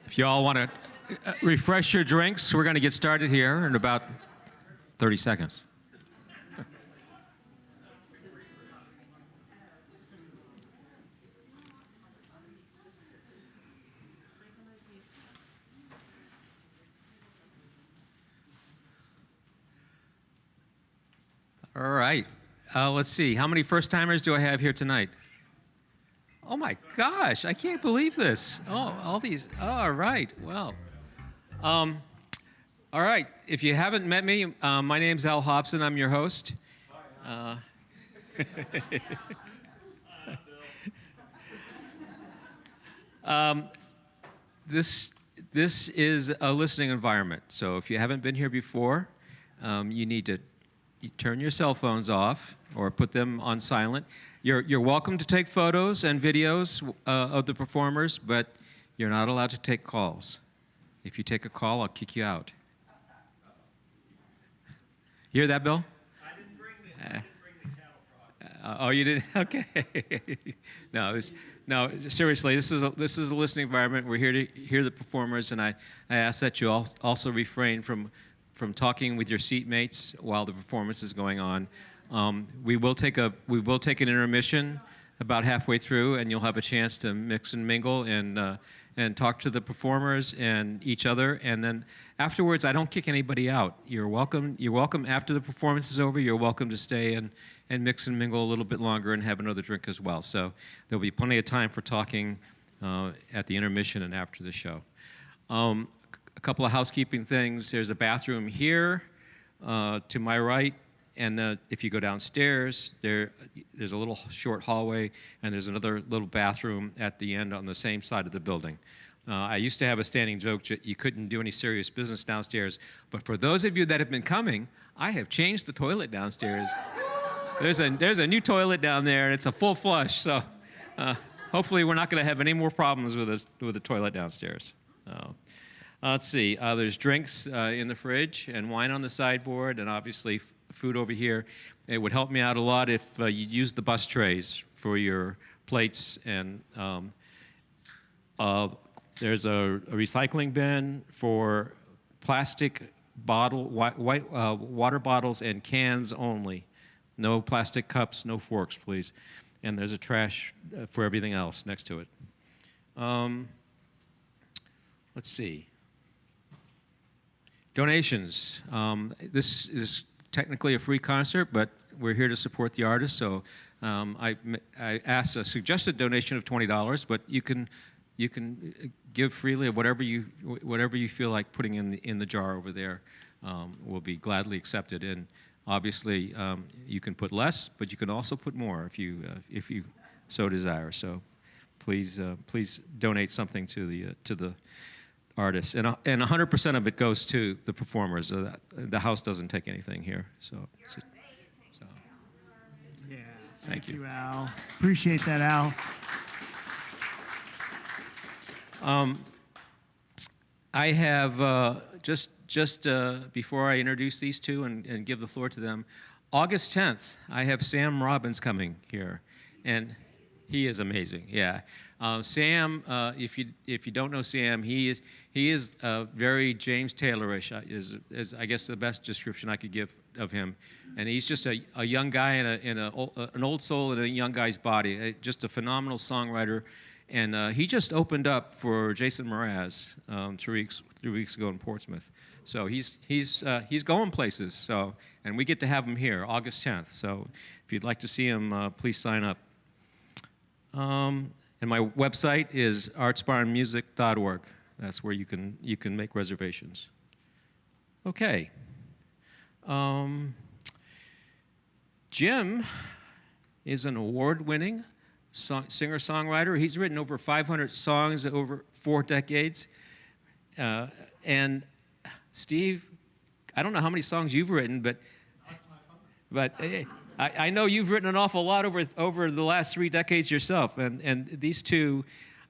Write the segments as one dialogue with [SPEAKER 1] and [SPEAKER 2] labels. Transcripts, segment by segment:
[SPEAKER 1] If you all want to refresh your drinks, we're going to get started here in about 30 seconds. All right. Let's see. How many first-timers do I have here tonight? Oh, my gosh. I can't believe this. Oh, all these. All right. Well. All right. If you haven't met me, my name's Al Hobson. I'm your host. This is a listening environment. So if you haven't been here before, you need to turn your cell phones off or put them on silent. You're welcome to take photos and videos of the performers, but you're not allowed to take calls. If you take a call, I'll kick you out. You hear that, Bill?
[SPEAKER 2] I didn't bring the cattle prod.
[SPEAKER 1] Oh, you didn't? Okay. No, seriously, this is a listening environment. We're here to hear the performers, and I ask that you also refrain from talking with your seatmates while the performance is going on. We will take an intermission about halfway through, and you'll have a chance to mix and mingle and talk to the performers and each other. And then afterwards, I don't kick anybody out. You're welcome. You're welcome after the performance is over. You're welcome to stay and mix and mingle a little bit longer and have another drink as well. So there'll be plenty of time for talking at the intermission and after the show. A couple of housekeeping things. There's a bathroom here to my right, and if you go downstairs, there's a little short hallway, and there's another little bathroom at the end on the same side of the building. I used to have a standing joke that you couldn't do any serious business downstairs, but for those of you that have been coming, I have changed the toilet downstairs. There's a new toilet down there, and it's a full flush, so hopefully we're not going to have any more problems with the toilet downstairs. Let's see. There's drinks in the fridge and wine on the sideboard, and obviously food over here. It would help me out a lot if you used the bus trays for your plates. And there's a recycling bin for plastic water bottles and cans only. No plastic cups, no forks, please. And there's a trash for everything else next to it. Let's see. Donations. This is technically a free concert, but we're here to support the artist. So I asked a suggested donation of $20, but you can give freely of whatever you feel like putting in the jar over there will be gladly accepted. And obviously you can put less, but you can also put more if you so desire. So please donate something to the artists, and 100% of it goes to the performers. The house doesn't take anything here. So
[SPEAKER 2] Yeah,
[SPEAKER 1] thank you,
[SPEAKER 2] Al. Appreciate that, Al.
[SPEAKER 1] I have just before I introduce these two and give the floor to them, August 10th, I have Sam Robbins coming here, and he is amazing. Yeah. Sam, if you don't know Sam, he is very James Taylor-ish, is I guess the best description I could give of him. And he's just a young guy in an old soul in a young guy's body. Just a phenomenal songwriter. And he just opened up for Jason Mraz 3 weeks ago in Portsmouth. So he's going places. So, and we get to have him here August 10th. So if you'd like to see him, please sign up. And my website is artsbarnmusic.org. That's where you can make reservations. Okay. Jim is an award-winning singer-songwriter. He's written over 500 songs over 4 decades. And Steve, I don't know how many songs you've written, but I know you've written an awful lot over the last 3 decades yourself, and these two,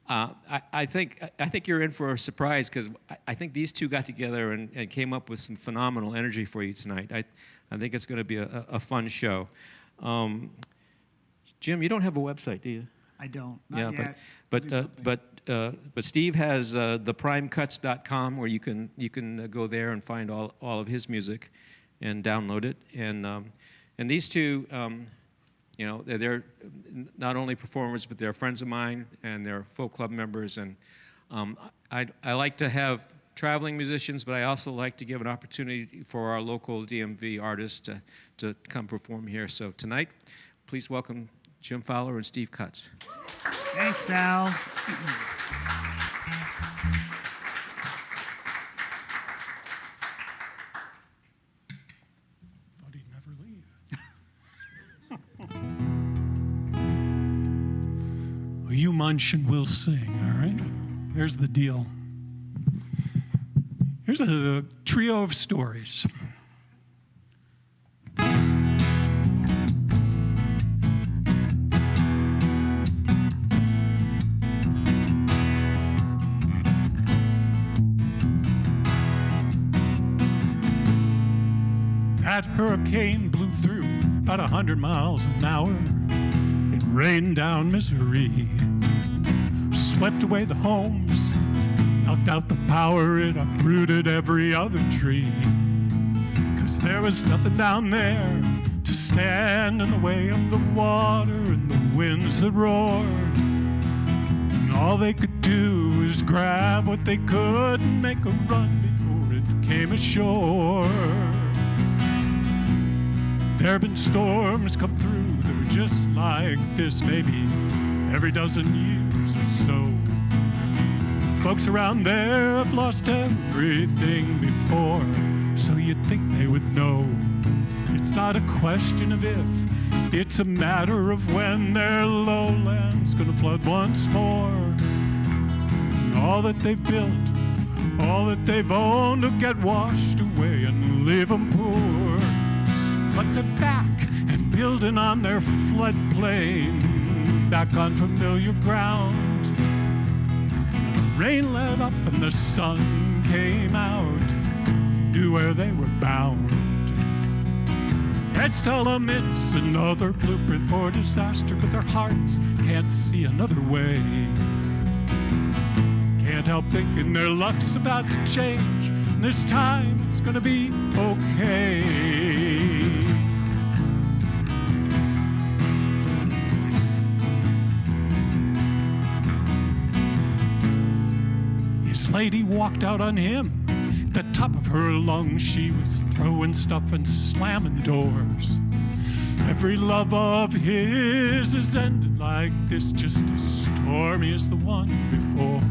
[SPEAKER 1] I think you're in for a surprise, because I think these two got together and came up with some phenomenal energy for you tonight. I think it's going to be a fun show. Jim, you don't have a website, do you?
[SPEAKER 3] I don't. Not
[SPEAKER 1] Yeah,
[SPEAKER 3] yet.
[SPEAKER 1] but
[SPEAKER 3] Do
[SPEAKER 1] but
[SPEAKER 3] something.
[SPEAKER 1] but Steve has theprimecuts.com where you can go there and find all of his music, and download it. And these two, you know, they're not only performers, but they're friends of mine, and they're folk club members. And I like to have traveling musicians, but I also like to give an opportunity for our local DMV artists to come perform here. So tonight, please welcome Jim Fowler and Steve Cutts.
[SPEAKER 3] Thanks, Sal.
[SPEAKER 4] Thought he'd never leave. Well, you munch and we'll sing, all right? Here's the deal. Here's a trio of stories. That hurricane blew through about 100 miles an hour. It rained down misery, swept away the homes, knocked out the power, it uprooted every other tree. 'Cause there was nothing down there to stand in the way of the water and the winds that roared. And all they could do was grab what they could and make a run before it came ashore. There have been storms come through that were just like this, maybe every dozen years or so. Folks around there have lost everything before, so you'd think they would know. It's not a question of if, it's a matter of when their lowland's gonna flood once more. And all that they've built, all that they've owned will get washed away and leave them poor. But they're back and building on their floodplain, back on familiar ground. The rain let up and the sun came out, knew where they were bound. Heads tell them it's another blueprint for disaster, but their hearts can't see another way. Can't help thinking their luck's about to change, and this time it's gonna be okay. His lady walked out on him. At the top of her lungs, she was throwing stuff and slamming doors. Every love of his has ended like this, just as stormy as the one before.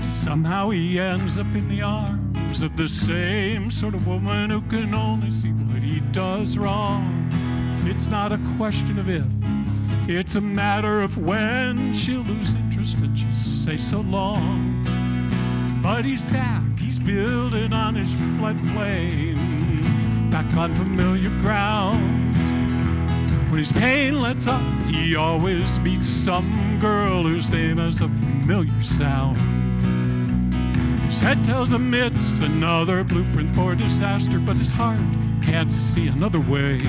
[SPEAKER 4] Somehow he ends up in the arms of the same sort of woman who can only see what he does wrong. It's not a question of if, it's a matter of when she'll lose interest and just say so long. But he's back, he's building on his floodplain, back on familiar ground. When his pain lets up, he always meets some girl whose name has a familiar sound. His head tells him it's another blueprint for disaster, but his heart can't see another way.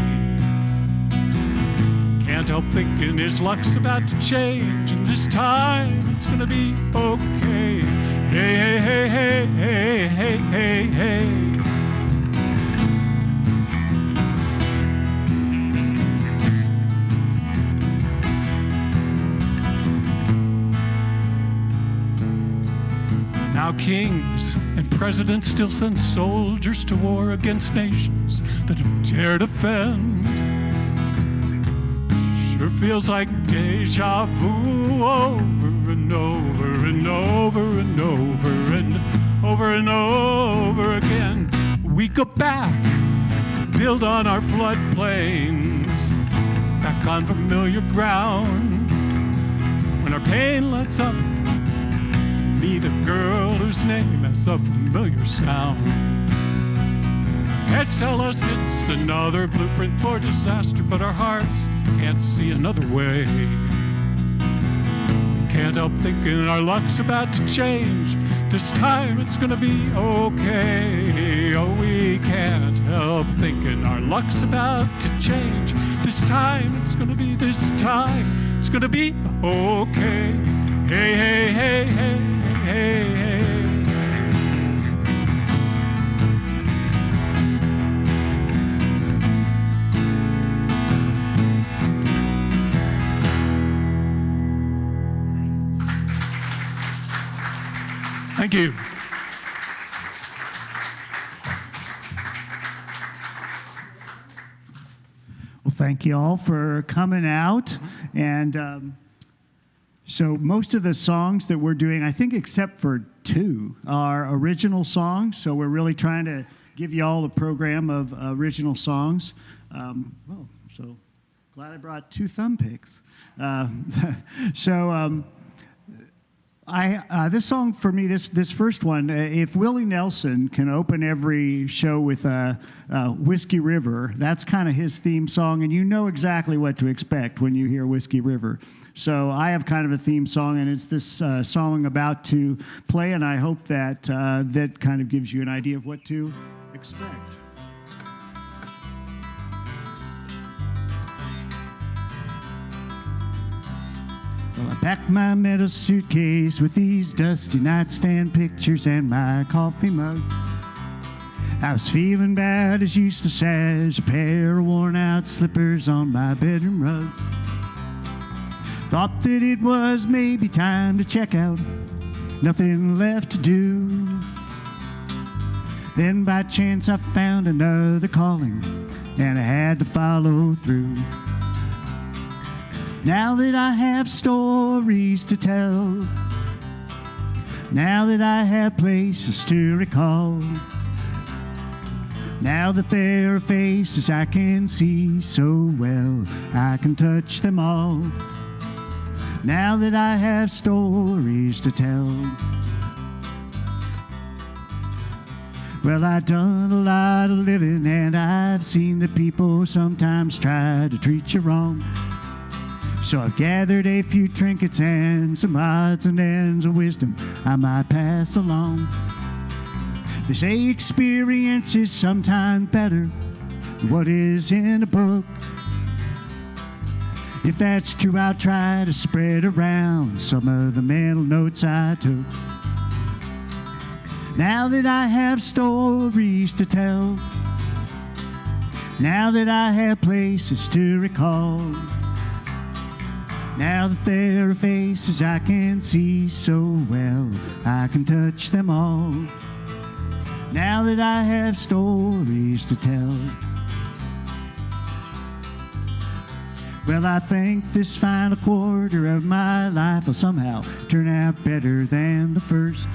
[SPEAKER 4] Can't help thinking his luck's about to change, and this time it's gonna be okay. Hey, hey, hey, hey, hey, hey, hey, hey. Now kings and presidents still send soldiers to war against nations that have dared offend. Sure feels like deja vu over and over and over and over and over and over again. We go back, build on our floodplains, back on familiar ground. When our pain lets up, meet a girl whose name has a familiar sound. Heads tell us it's another blueprint for disaster, but our hearts can't see another way. Can't help thinking our luck's about to change. This time it's gonna be okay. Oh, we can't help thinking our luck's about to change. This time it's gonna be, this time It's gonna be okay. Hey, hey, hey, hey, hey, hey. Thank you.
[SPEAKER 3] Well, thank you all for coming out. And so most of the songs that we're doing, I think except for two, are original songs. So we're really trying to give you all a program of original songs. So glad I brought two thumb picks. This song for me, this first one, if Willie Nelson can open every show with Whiskey River, that's kind of his theme song, and you know exactly what to expect when you hear Whiskey River. So I have kind of a theme song, and it's this song I'm about to play, and I hope that that kind of gives you an idea of what to expect. Well, I packed my metal suitcase with these dusty nightstand pictures and my coffee mug. I was feeling bad as useless as a pair of worn-out slippers on my bedroom rug. Thought that it was maybe time to check out, nothing left to do. Then by chance I found another calling, and I had to follow through. Now that I have stories to tell, now that I have places to recall, now that there are faces I can see so well, I can touch them all. Now that I have stories to tell. Well, I've done a lot of living, and I've seen that people sometimes try to treat you wrong. So I've gathered a few trinkets and some odds and ends of wisdom I might pass along. They say experience is sometimes better than what is in a book. If that's true, I'll try to spread around some of the mental notes I took. Now that I have stories to tell, now that I have places to recall, now that there are faces I can see so well, I can touch them all. Now that I have stories to tell. Well, I think this final quarter of my life will somehow turn out better than the first.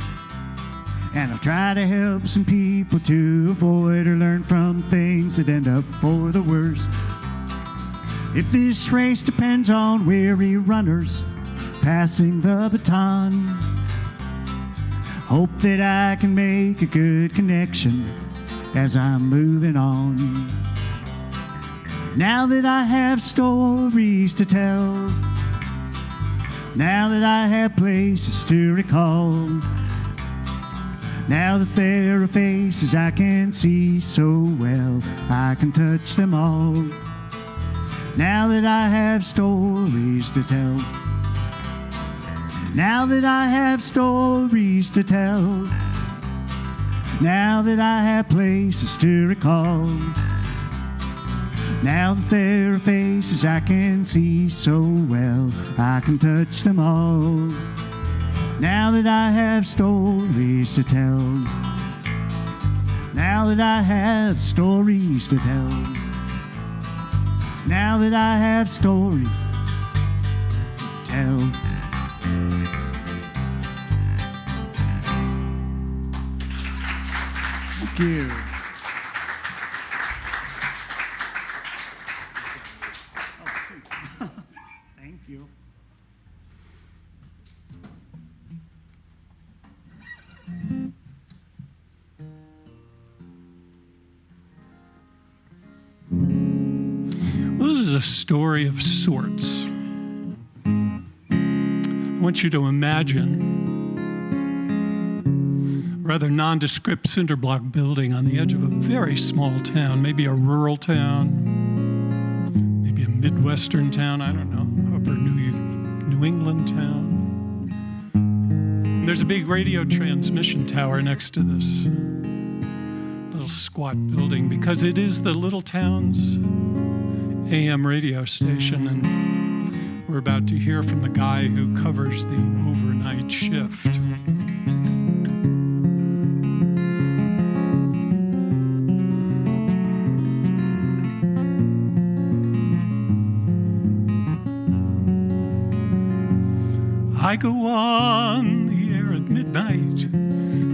[SPEAKER 3] And I'll try to help some people to avoid or learn from things that end up for the worst. If this race depends on weary runners passing the baton, hope that I can make a good connection as I'm moving on. Now that I have stories to tell, now that I have places to recall, now that there are faces I can see so well, I can touch them all. Now that I have stories to tell, now that I have stories to tell, now that I have places to recall, now that there are faces I can see so well, I can touch them all. Now that I have stories to tell, now that I have stories to tell, now that I have stories to tell. Thank you. Thank you.
[SPEAKER 4] Well, this is a story of sorts. I want you to imagine a rather nondescript cinder block building on the edge of a very small town, maybe a rural town, maybe a Midwestern town, I don't know, however new you New England town. And there's a big radio transmission tower next to this little squat building because it is the little town's AM radio station, and we're about to hear from the guy who covers the overnight shift. I go on the air at midnight.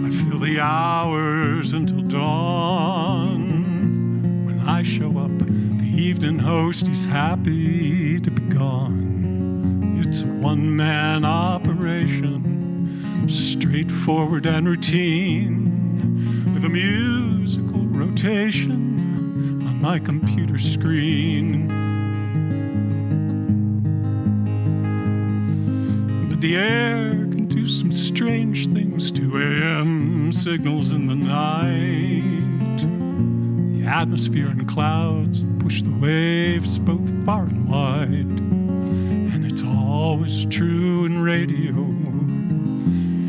[SPEAKER 4] I fill the hours until dawn. When I show up, the evening host, he's happy to be gone. It's a one-man operation, straightforward and routine, with a musical rotation on my computer screen. The air can do some strange things to AM signals in the night. The atmosphere and clouds push the waves both far and wide. And it's always true in radio.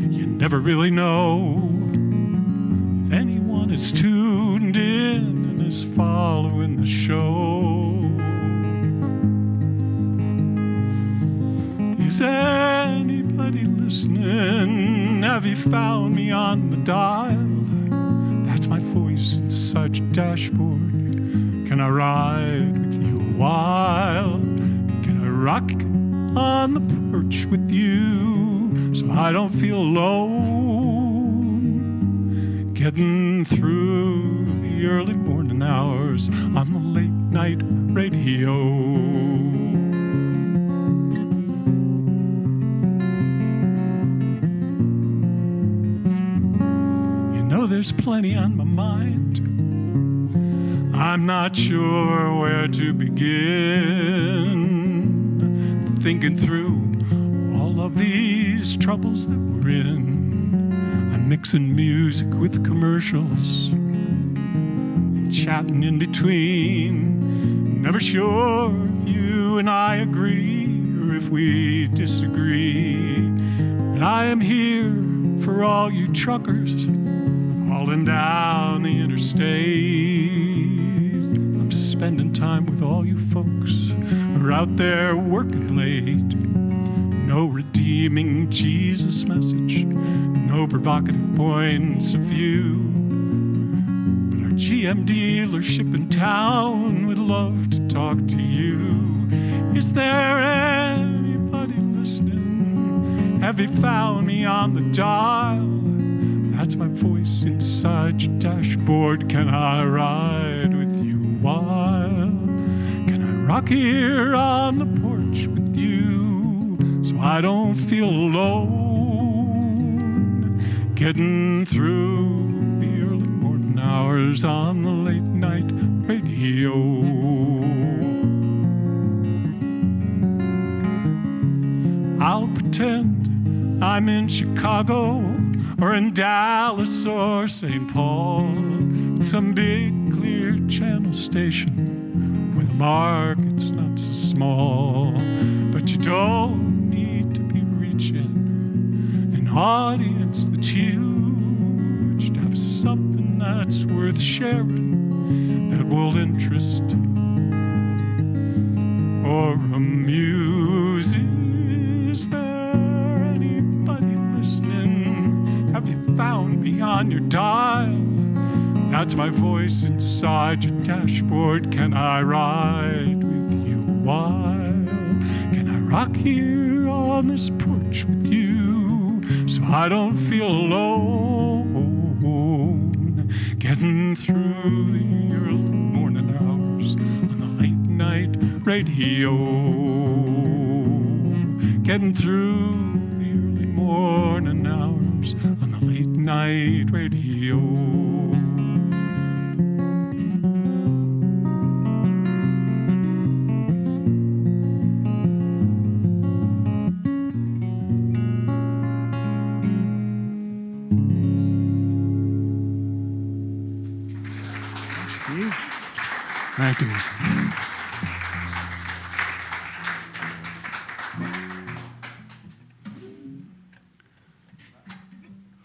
[SPEAKER 4] You never really know if anyone is tuned in and is following the show. Is anybody listening? Have you found me on the dial? That's my voice inside your dashboard. Can I ride with you a while? Can I rock on the porch with you so I don't feel alone? Getting through the early morning hours on the late night radio. There's plenty on my mind. I'm not sure where to begin, thinking through all of these troubles that we're in. I'm mixing music with commercials and chatting in between. Never sure if you and I agree or if we disagree. But I am here for all you truckers hauling down the interstate. I'm spending time with all you folks who are out there working late. No redeeming Jesus message, no provocative points of view. But our GM dealership in town would love to talk to you. Is there anybody listening? Have you found me on the dial? That's my voice inside your dashboard. Can I ride with you a while? Can I rock here on the porch with you so I don't feel alone? Getting through the early morning hours on the late night radio. I'll pretend I'm in Chicago or in Dallas or St. Paul, at some big clear channel station where the market's not so small. But you don't need to be reaching an audience that's huge to have something that's worth sharing that will interest or amuse. Is there anybody listening? Have you found me on your dial? That's my voice inside your dashboard. Can I ride with you a while? Can I rock here on this porch with you so I don't feel alone? Getting through the early morning hours on the late night radio. Getting through the early morning hours on the late night radio.
[SPEAKER 3] Steve.
[SPEAKER 4] Thank you.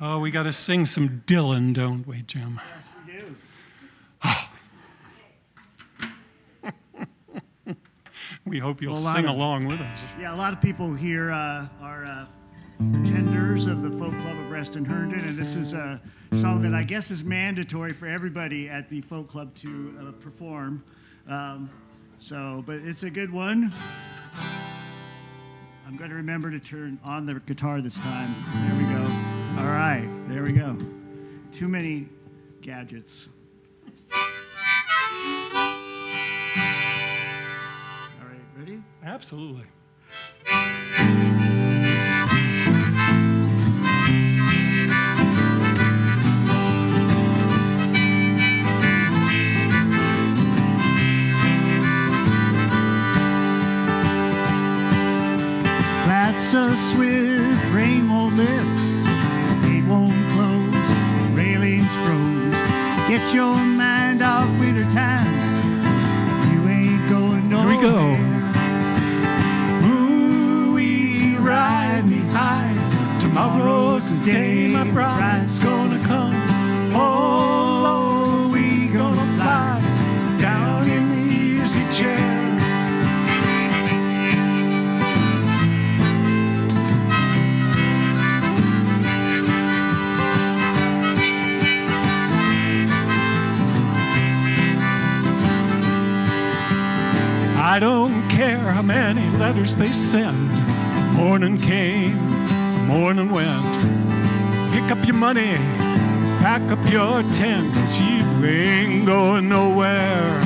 [SPEAKER 4] Oh, we got to sing some Dylan, don't we, Jim?
[SPEAKER 3] Yes, we do.
[SPEAKER 4] We hope you'll
[SPEAKER 3] Well, a lot
[SPEAKER 4] sing
[SPEAKER 3] of-
[SPEAKER 4] along with us.
[SPEAKER 3] Yeah, a lot of people here are tenders of the Folk Club of Reston Herndon, and this is a song that I guess is mandatory for everybody at the Folk Club to perform. But it's a good one. I'm going to remember to turn on the guitar this time. There we go. All right, there we go. Too many gadgets. All right, ready?
[SPEAKER 4] Absolutely.
[SPEAKER 3] Clouds so swift, rain won't lift, gate won't close, railings froze. Get your mind off wintertime, you ain't going nowhere.
[SPEAKER 4] Here we go.
[SPEAKER 3] Ooh, we ride me high.
[SPEAKER 4] Tomorrow's the day my bride's gonna come.
[SPEAKER 3] Oh, we gonna fly
[SPEAKER 4] Down in the easy chair. I don't care how many letters they send. Morning came, morning went. Pick up your money, pack up your tent, 'cause you ain't going nowhere.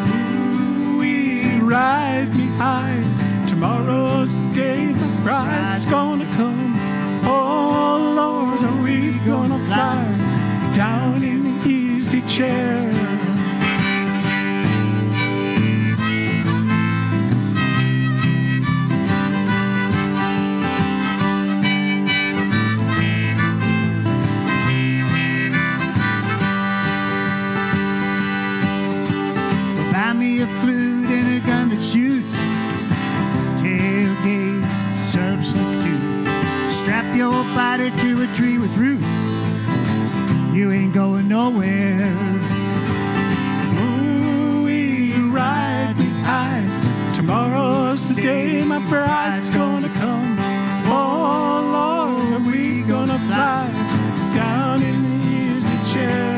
[SPEAKER 3] Ooh, we
[SPEAKER 4] Ride me high, tomorrow's the day my bride's gonna come. Oh Lord, are we gonna fly down in the easy chair?
[SPEAKER 3] buy me a flute and a gun that shoots. Tailgate substitute. Strap your body to a tree with roots. You ain't going nowhere.
[SPEAKER 4] Ooh, we ride me high. Tomorrow's the day my bride's gonna come. Oh Lord, are we gonna fly down in the easy chair?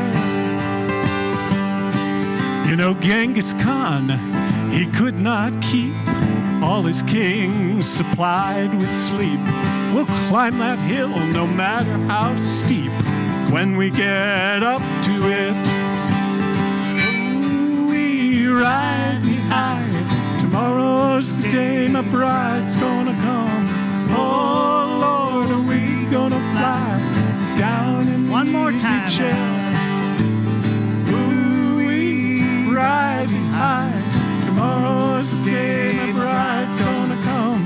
[SPEAKER 4] You know, Genghis Khan, he could not keep all his kings supplied with sleep. We'll climb that hill no matter how steep when we get up to it. Ooh, we ride me high. Tomorrow's the day my bride's gonna come. Oh Lord, are we gonna fly down in the
[SPEAKER 3] One more
[SPEAKER 4] easy
[SPEAKER 3] time.
[SPEAKER 4] chair? Ooh, we ride me high. Tomorrow's the day my bride's gonna come.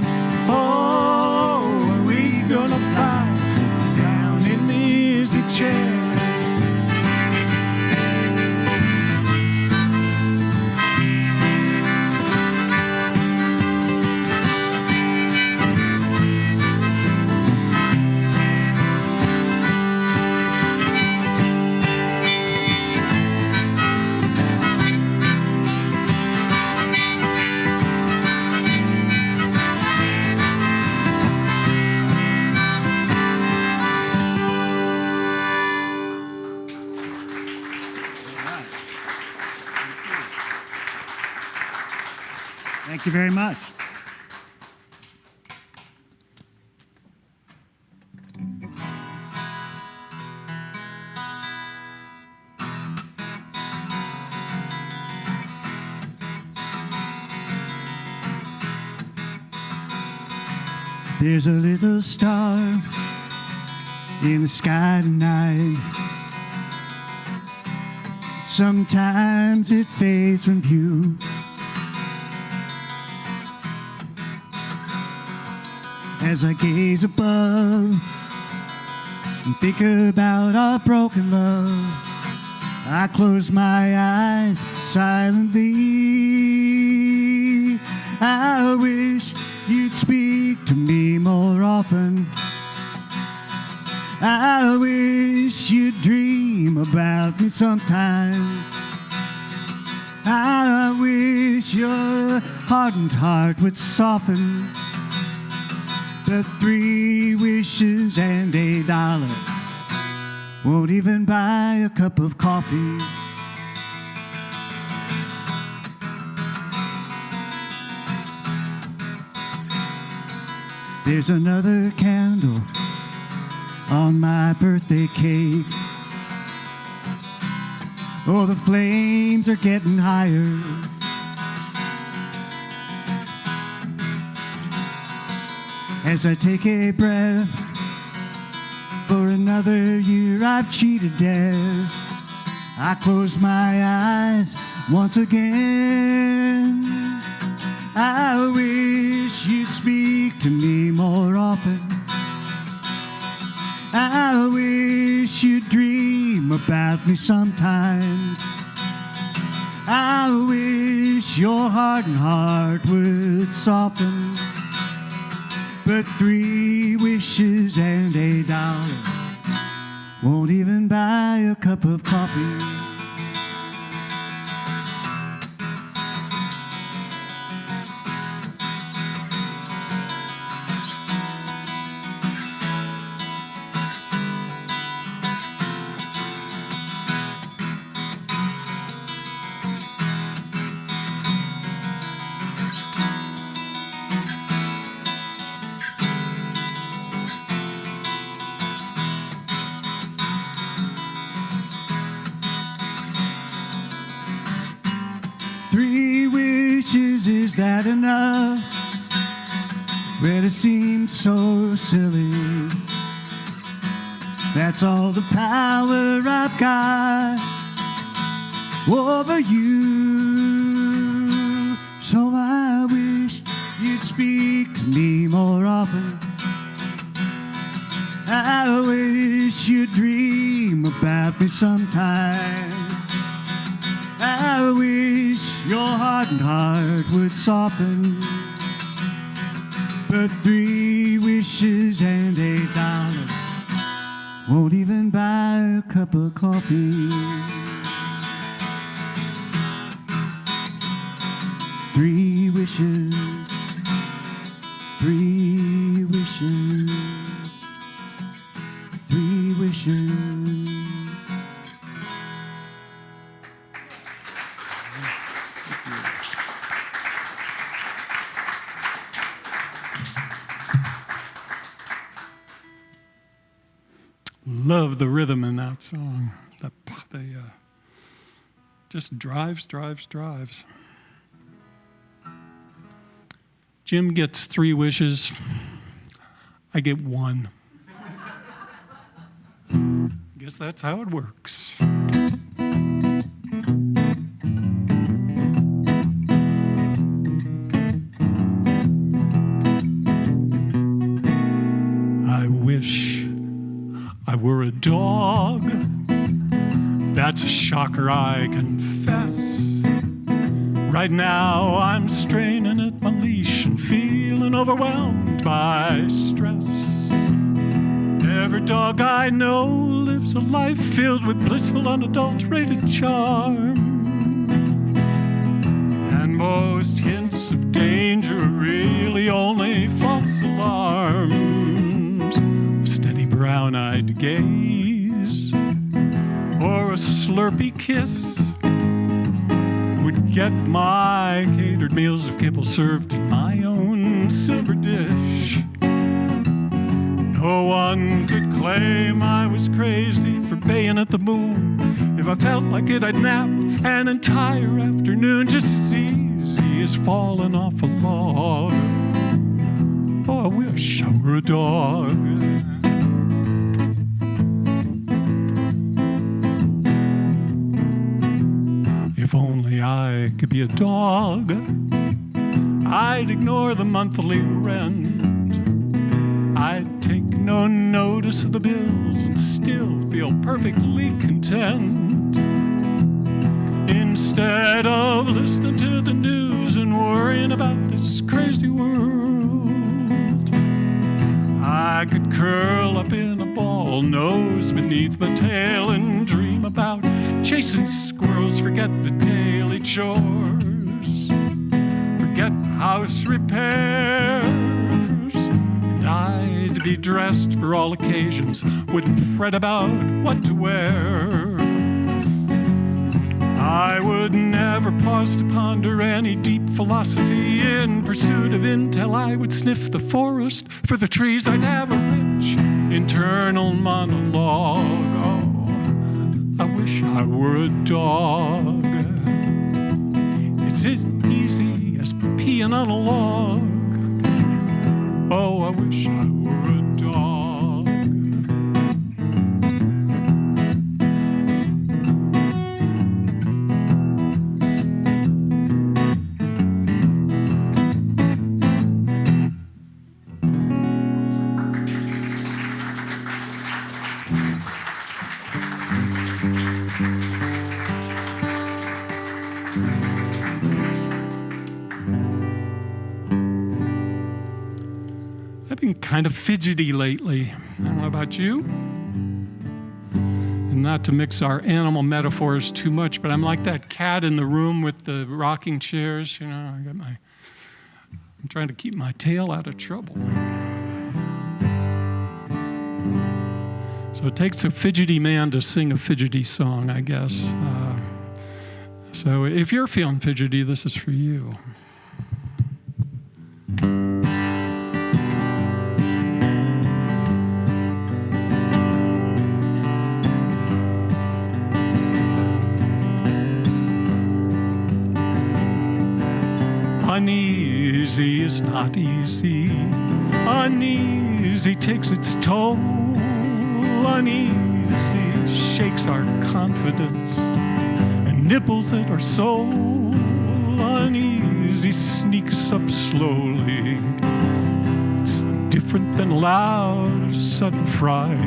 [SPEAKER 4] Oh, are we gonna fly down in the easy chair?
[SPEAKER 3] Thank you very much. There's a little star in the sky tonight. Sometimes it fades from view. As I gaze above and think about our broken love, I close my eyes silently. I wish you'd speak to me more often. I wish you'd dream about me sometime. I wish your hardened heart would soften. But 3 wishes and $1 won't even buy a cup of coffee. There's another candle on my birthday cake. Oh, the flames are getting higher. As I take a breath, for another year I've cheated death. I close my eyes once again. I wish you'd speak to me more often. I wish you'd dream about me sometimes. I wish your hardened heart would soften. But 3 wishes and $1 won't even buy a cup of coffee. Is that enough? Well, it seems so silly. That's all the power I've got over you. So I wish you'd speak to me more often. I wish you'd dream about me sometime. I wish your hardened heart would soften. But 3 wishes and $1 won't even buy a cup of coffee. 3 wishes, 3 wishes, 3 wishes.
[SPEAKER 4] Love the rhythm in that song. Just drives. Jim gets 3 wishes. I get 1. Guess that's how it works. I wish I were a dog. That's a shocker, I confess. Right now I'm straining at my leash and feeling overwhelmed by stress. Every dog I know lives a life filled with blissful, unadulterated charm. And most hints of danger are really only false alarms. A steady brown-eyed gaze or a slurpy kiss would get my catered meals of kibble served in my own silver dish. No one could claim I was crazy for baying at the moon. If I felt like it, I'd nap an entire afternoon just as easy as falling off a log. Oh, I wish I were a dog. If only I could be a dog, I'd ignore the monthly rent. I'd take no notice of the bills and still feel perfectly content. Instead of listening to the news and worrying about this crazy world, I could curl up in a ball, nose beneath my tail, and dream about chasing squirrels, forget the daily chores, forget house repairs, and I'd be dressed for all occasions, wouldn't fret about what to wear. I would never pause to ponder any deep philosophy. In pursuit of intel, I would sniff the forest for the trees. I'd have a rich internal monologue. Oh, I wish I were a dog. It's as easy as peeing on a log. Oh, I wish I were a dog. I've been kind of fidgety lately. I don't know about you. And not to mix our animal metaphors too much, but I'm like that cat in the room with the rocking chairs. You know, I'm trying to keep my tail out of trouble. So it takes a fidgety man to sing a fidgety song, I guess. So if you're feeling fidgety, this is for you. Uneasy is not easy. Uneasy takes its toll. Uneasy shakes our confidence and nibbles at our soul. Uneasy sneaks up slowly. It's different than loud, sudden fright.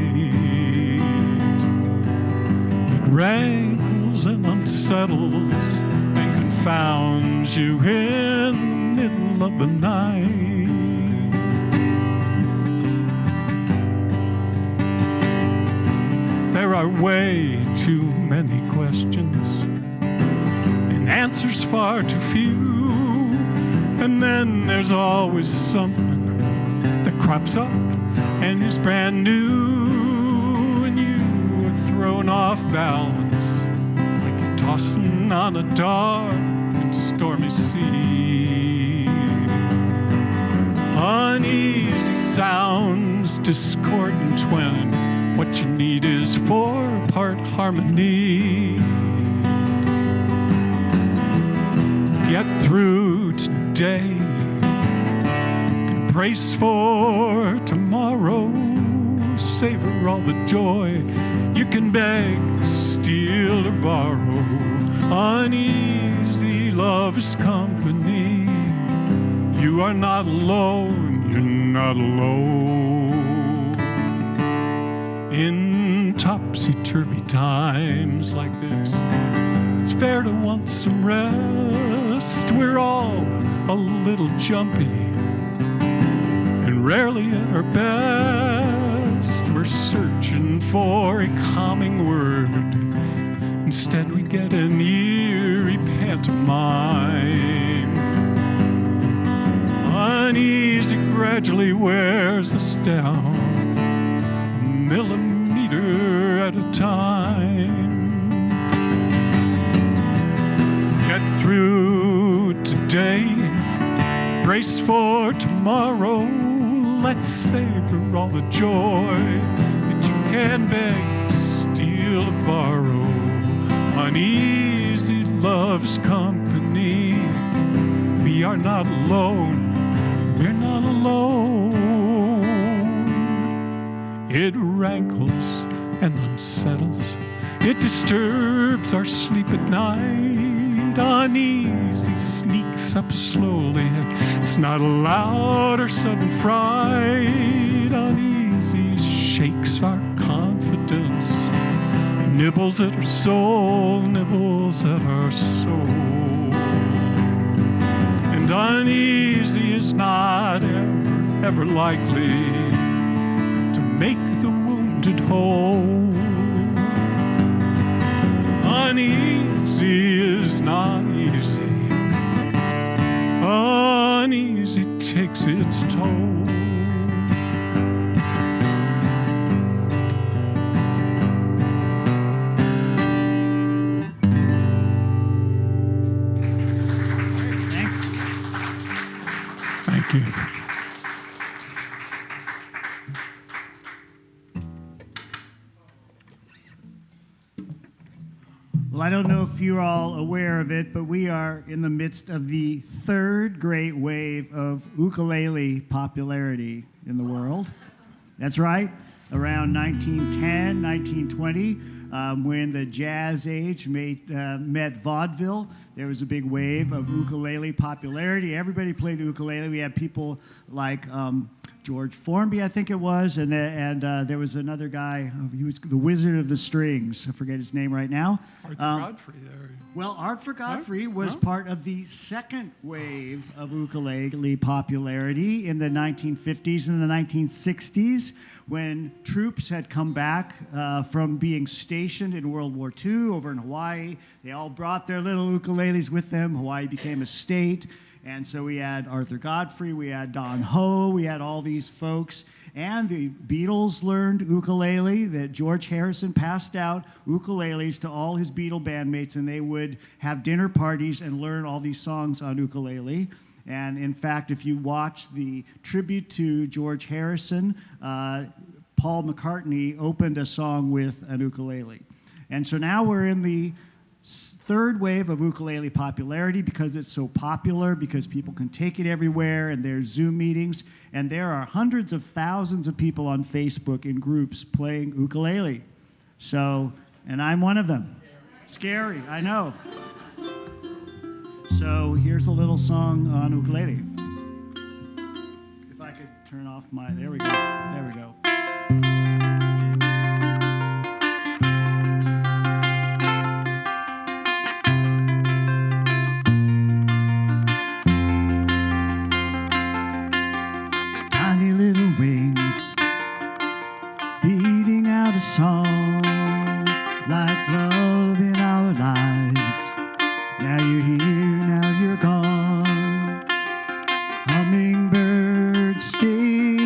[SPEAKER 4] It rankles and unsettles and confounds you in the middle of the night. There are way too many questions and answers far too few. And then there's always something that crops up and is brand new, and you are thrown off balance like you're tossing on a dark and stormy sea. Uneasy sounds discordant when what you need is four-part harmony. Get through today, brace for tomorrow, savor all the joy you can beg, steal or borrow. Uneasy love's company. You are not alone, you're not alone. In topsy-turvy times like this, it's fair to want some rest. We're all a little jumpy and rarely at our best. We're searching for a calming word. Instead we get an eerie pantomime. Uneasy gradually wears us down, a millimeter at a time. Get through today, brace for tomorrow. Let's savor all the joy that you can beg, steal or borrow. Uneasy love's company. We are not alone. We're not alone. It rankles and unsettles. It disturbs our sleep at night. Uneasy sneaks up slowly. It's not a loud or sudden fright. Uneasy shakes our confidence. Nibbles at our soul, nibbles at our soul. And uneasy is not ever likely make the wounded whole. Uneasy is not easy. Uneasy takes its toll.
[SPEAKER 3] Thanks.
[SPEAKER 4] Thank you.
[SPEAKER 3] Well, I don't know if you're all aware of it, but we are in the midst of the third great wave of ukulele popularity in the world. That's right. Around 1910, 1920, when the jazz age met vaudeville, there was a big wave of ukulele popularity. Everybody played the ukulele. We had people like George Formby, I think it was, and there was another guy. He was the Wizard of the Strings. I forget his name right now.
[SPEAKER 4] Arthur Godfrey there.
[SPEAKER 3] Well, Arthur Godfrey was part of the second wave of ukulele popularity in the 1950s and the 1960s, when troops had come back from being stationed in World War II over in Hawaii. They all brought their little ukuleles with them. Hawaii became a state. And so we had Arthur Godfrey, we had Don Ho, we had all these folks. And the Beatles learned ukulele, that George Harrison passed out ukuleles to all his Beatle bandmates, and they would have dinner parties and learn all these songs on ukulele. And in fact, if you watch the tribute to George Harrison, Paul McCartney opened a song with an ukulele. And so now we're in the third wave of ukulele popularity because it's so popular, because people can take it everywhere, and there's Zoom meetings, and there are hundreds of thousands of people on Facebook in groups playing ukulele. So, and I'm one of them. Scary, I know. So here's a little song on ukulele. If I could turn off my, there we go, there we go. Song like love in our lives. Now you're here, now you're gone. Hummingbird, stay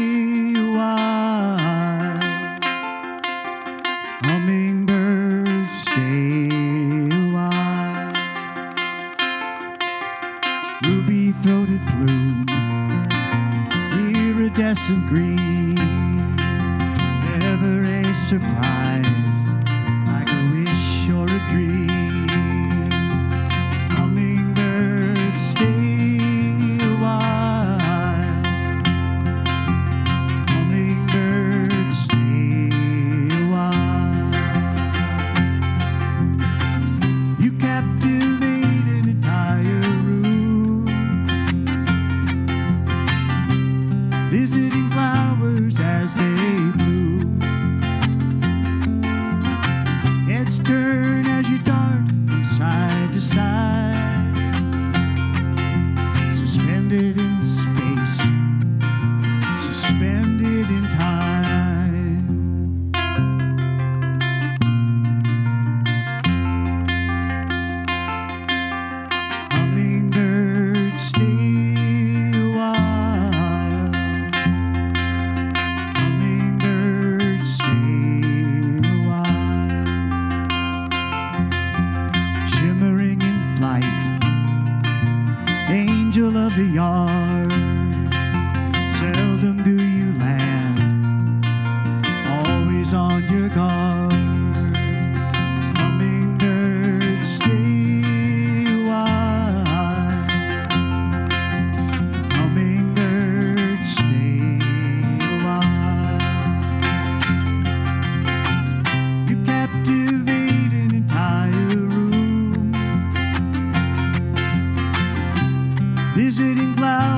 [SPEAKER 3] a while. Hummingbird, stay a while. Ruby-throated bloom, iridescent green. Never a surprise, like a wish or a dream. Hummingbird, stay a while. Hummingbird, stay a while. You captivate an entire room, visiting flowers as they bloom. Turn as you dart from side to side, suspended in space, suspended in time. Hummingbird, stay a while. Hummingbird, stay a while. Shimmering in flight, angel of the yard, seldom do you land, always on your guard. Hummingbird, stay a while. Hummingbird, stay a while. You captivate an entire room, visiting flowers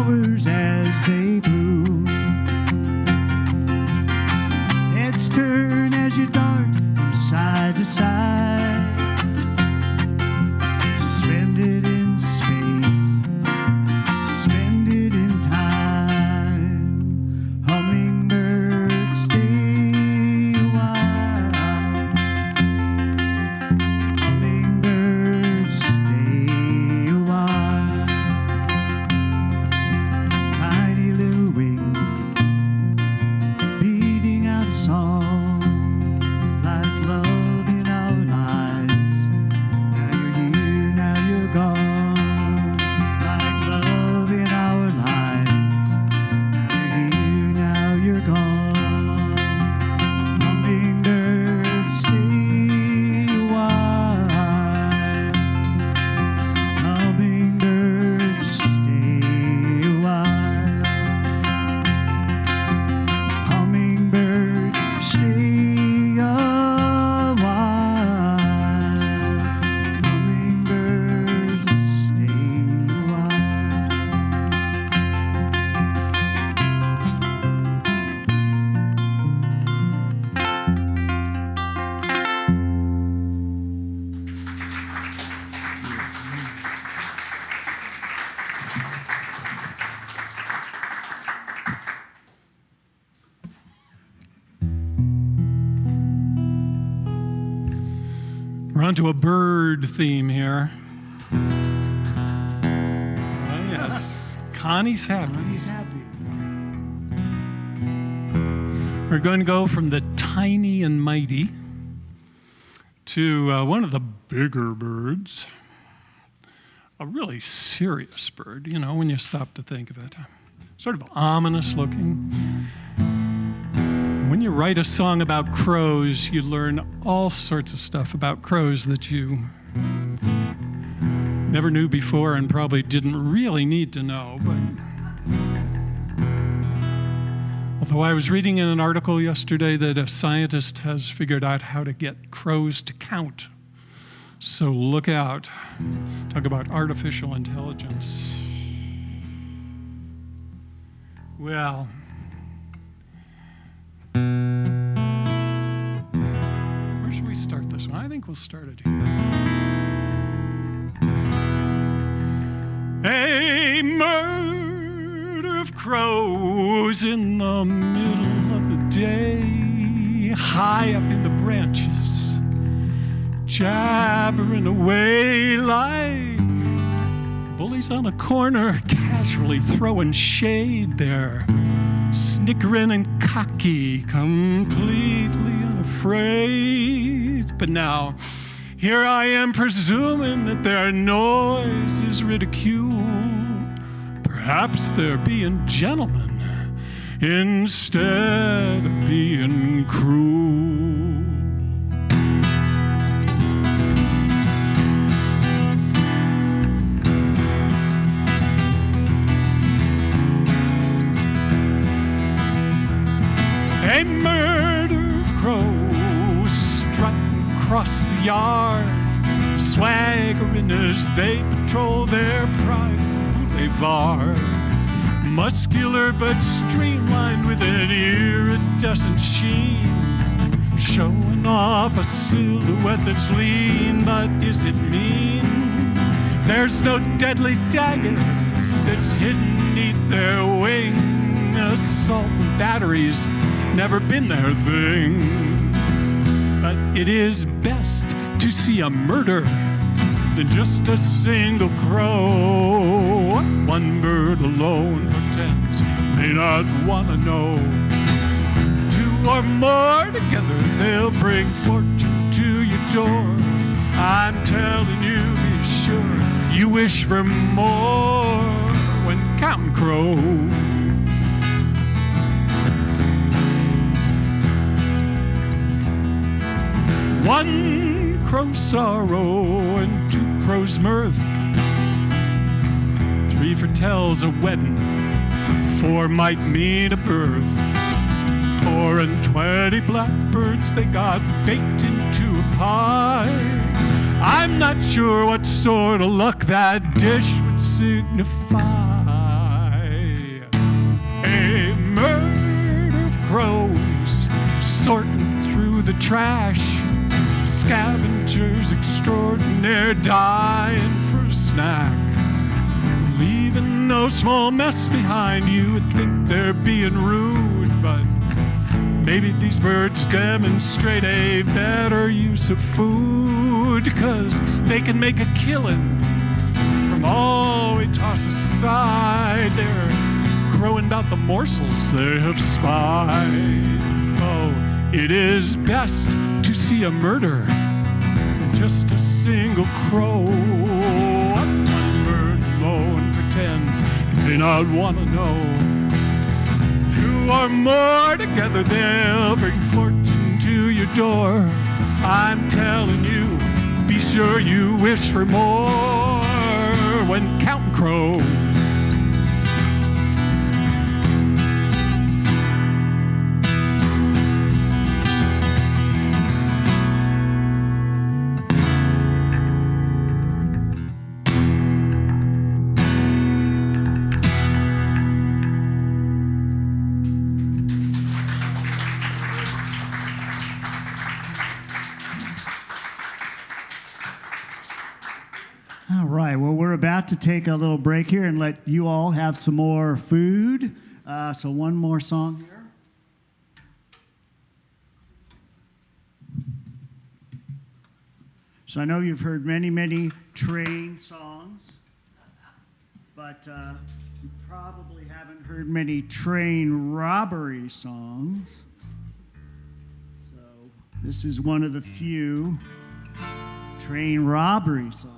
[SPEAKER 4] We're on to a bird theme here. Oh, yes. Connie's happy.
[SPEAKER 3] He's happy.
[SPEAKER 4] We're going to go from the tiny and mighty to one of the bigger birds. A really serious bird, you know, when you stop to think of it. Sort of ominous looking. When you write a song about crows, you learn all sorts of stuff about crows that you never knew before and probably didn't really need to know. But although I was reading in an article yesterday that a scientist has figured out how to get crows to count. So look out. Talk about artificial intelligence. Well, where should we start this one? I think we'll start it here. A murder of crows in the middle of the day, high up in the branches, jabbering away like bullies on a corner, casually throwing shade there, snickering and cocky, completely unafraid. But now, here I am presuming that their noise is ridicule. Perhaps they're being gentlemen instead of being cruel. A murder of crows strutting across the yard, swaggering as they patrol their private boulevard. Muscular but streamlined with an iridescent sheen, showing off a silhouette that's lean, but is it mean? There's no deadly dagger that's hidden neath their wing. Assault and batteries never been their thing. But it is best to see a murder than just a single crow. One bird alone pretends may not want to know. Two or more together, they'll bring fortune to your door. I'm telling you, be sure you wish for more when counting crows. One crow's sorrow and two crows' mirth. Three foretells a wedding, four might mean a birth. 4 and 20 blackbirds they got baked into a pie. I'm not sure what sort of luck that dish would signify. A murder of crows sorting through the trash. Scavengers extraordinaire dying for a snack, leaving no small mess behind. You would think they're being rude, but maybe these birds demonstrate a better use of food, 'cause they can make a killing from all we toss aside. They're crowing about the morsels they have spied. Oh, it is best to see a murder than just a single crow. One bird alone pretends you may not want to know. Two or more together, they'll bring fortune to your door. I'm telling you, be sure you wish for more when counting crows.
[SPEAKER 3] All right, well, we're about to take a little break here and let you all have some more food. So one more song here. So I know you've heard many, many train songs, but you probably haven't heard many train robbery songs. So this is one of the few train robbery songs.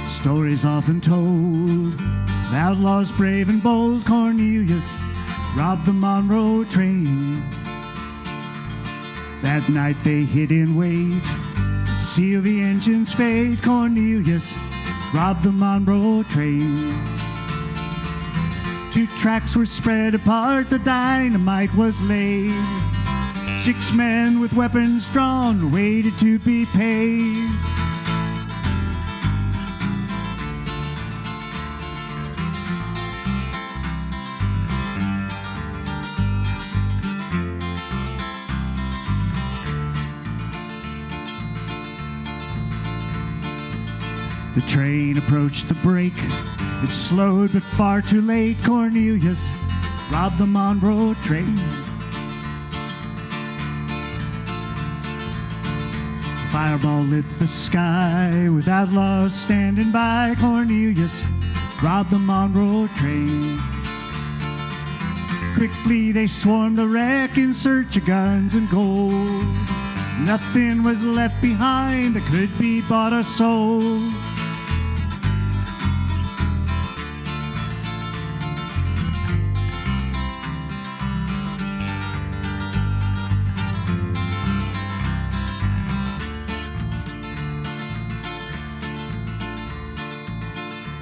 [SPEAKER 3] Stories often told of outlaws brave and bold. Cornelius robbed the Monroe train. That night they hid in wait, seal the engine's fate. Cornelius robbed the Monroe train. Two tracks were spread apart, the dynamite was laid. 6 men with weapons drawn waited to be paid. The train approached the break. It slowed but far too late. Cornelius robbed the Monroe train. Fireball lit the sky with outlaws standing by. Cornelius robbed the Monroe train. Quickly they swarmed the wreck in search of guns and gold. Nothing was left behind that could be bought or sold.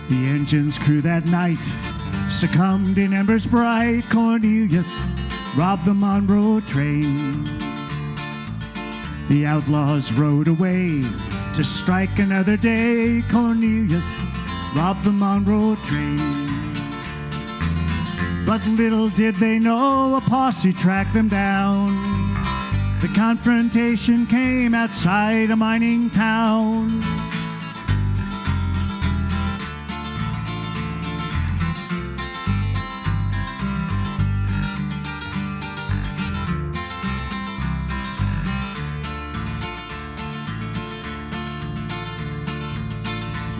[SPEAKER 3] The engine's crew that night succumbed in embers bright. Cornelius robbed the Monroe train. The outlaws rode away to strike another day. Cornelius robbed the Monroe train. But little did they know a posse tracked them down. The confrontation came outside a mining town.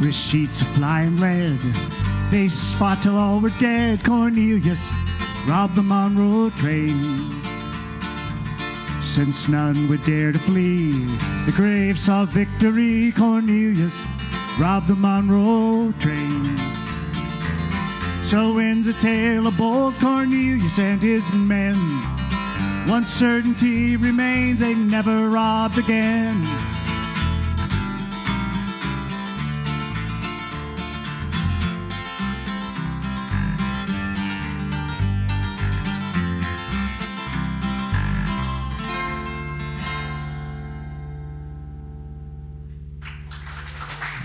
[SPEAKER 3] With sheets of flying lead, they fought till all were dead. Cornelius robbed the Monroe train. Since none would dare to flee, the grave saw victory. Cornelius robbed the Monroe train. So ends a tale of bold Cornelius and his men. One certainty remains, they never robbed again.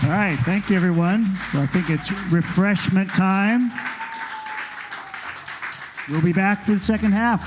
[SPEAKER 3] All right, thank you, everyone. So I think it's refreshment time. We'll be back for the second half.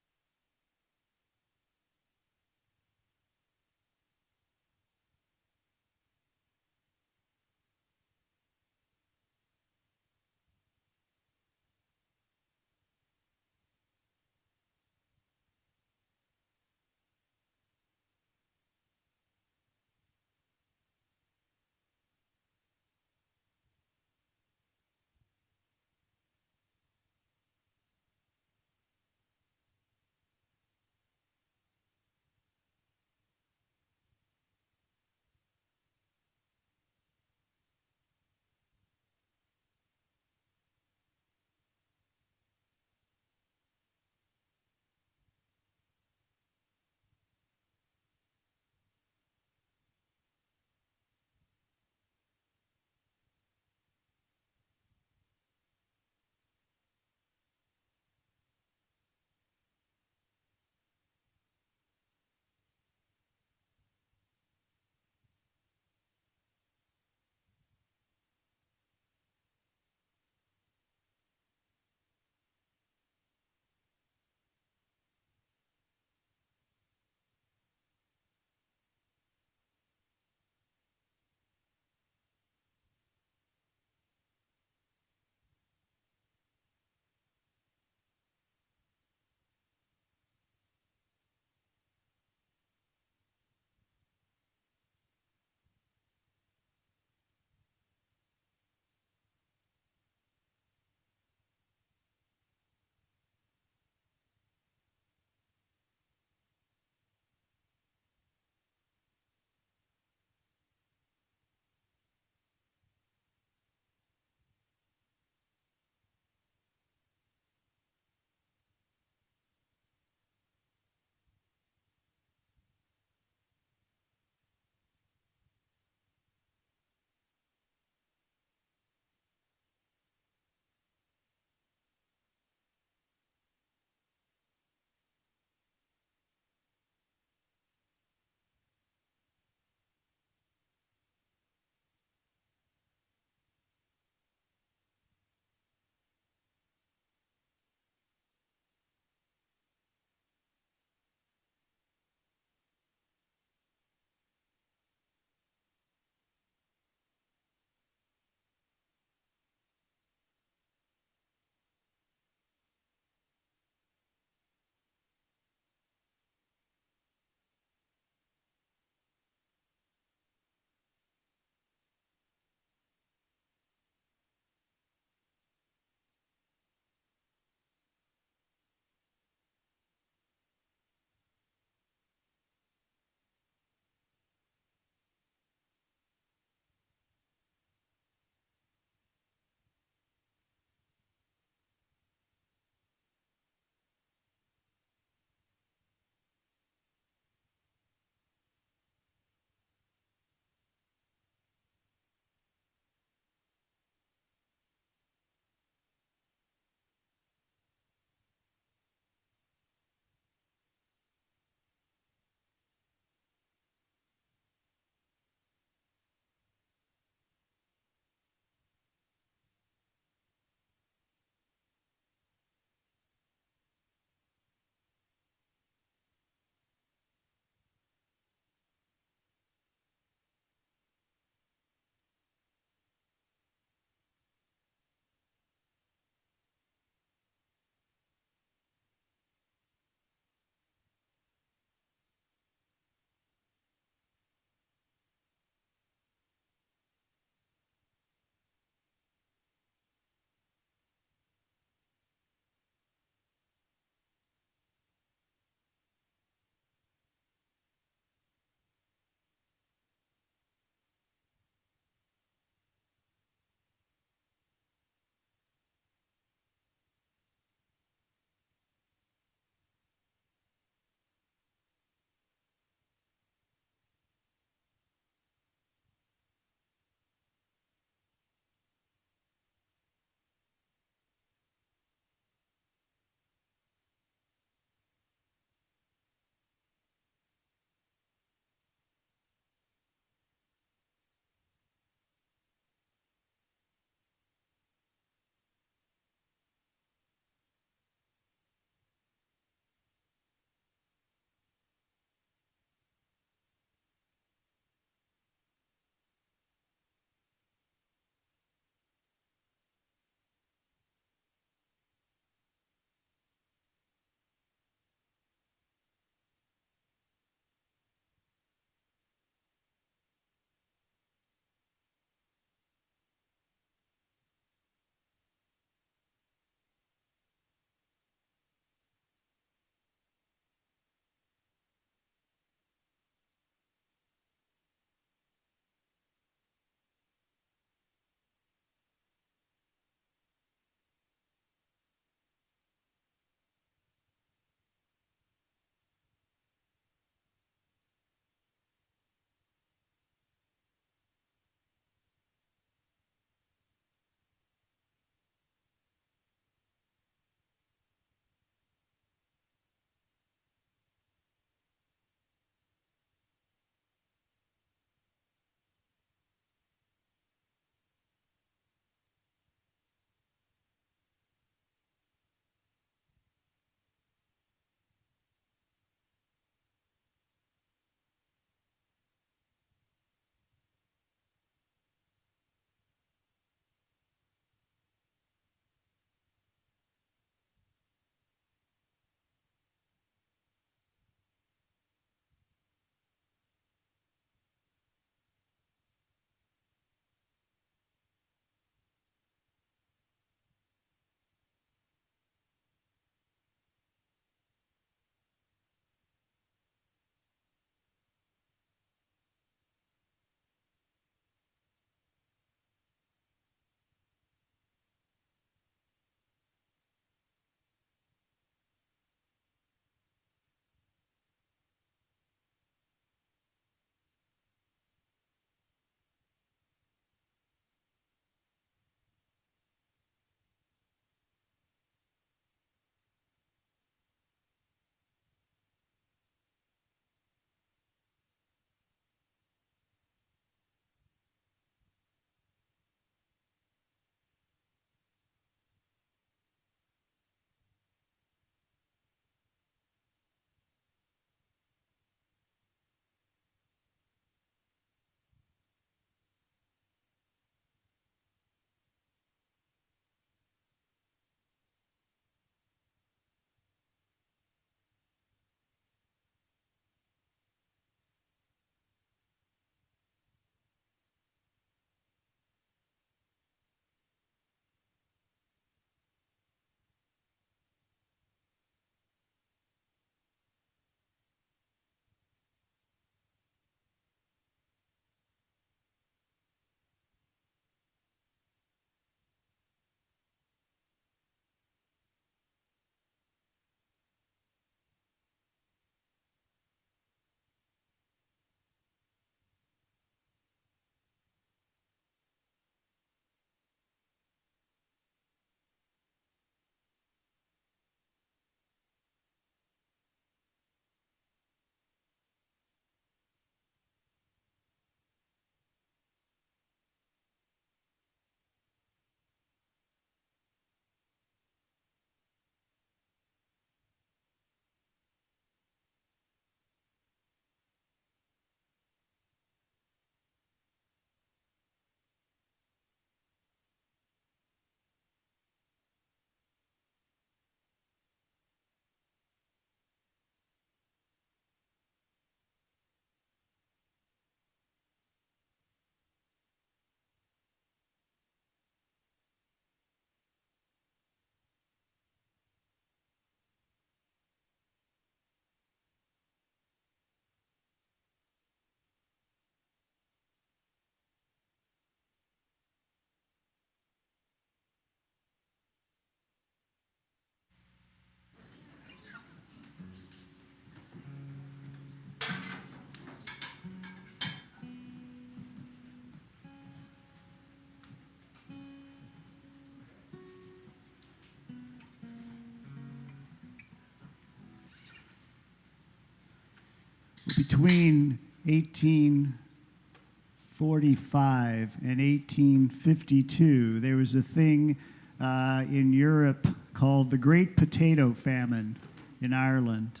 [SPEAKER 3] between 1845 and 1852, there was a thing in Europe called the Great Potato Famine in Ireland.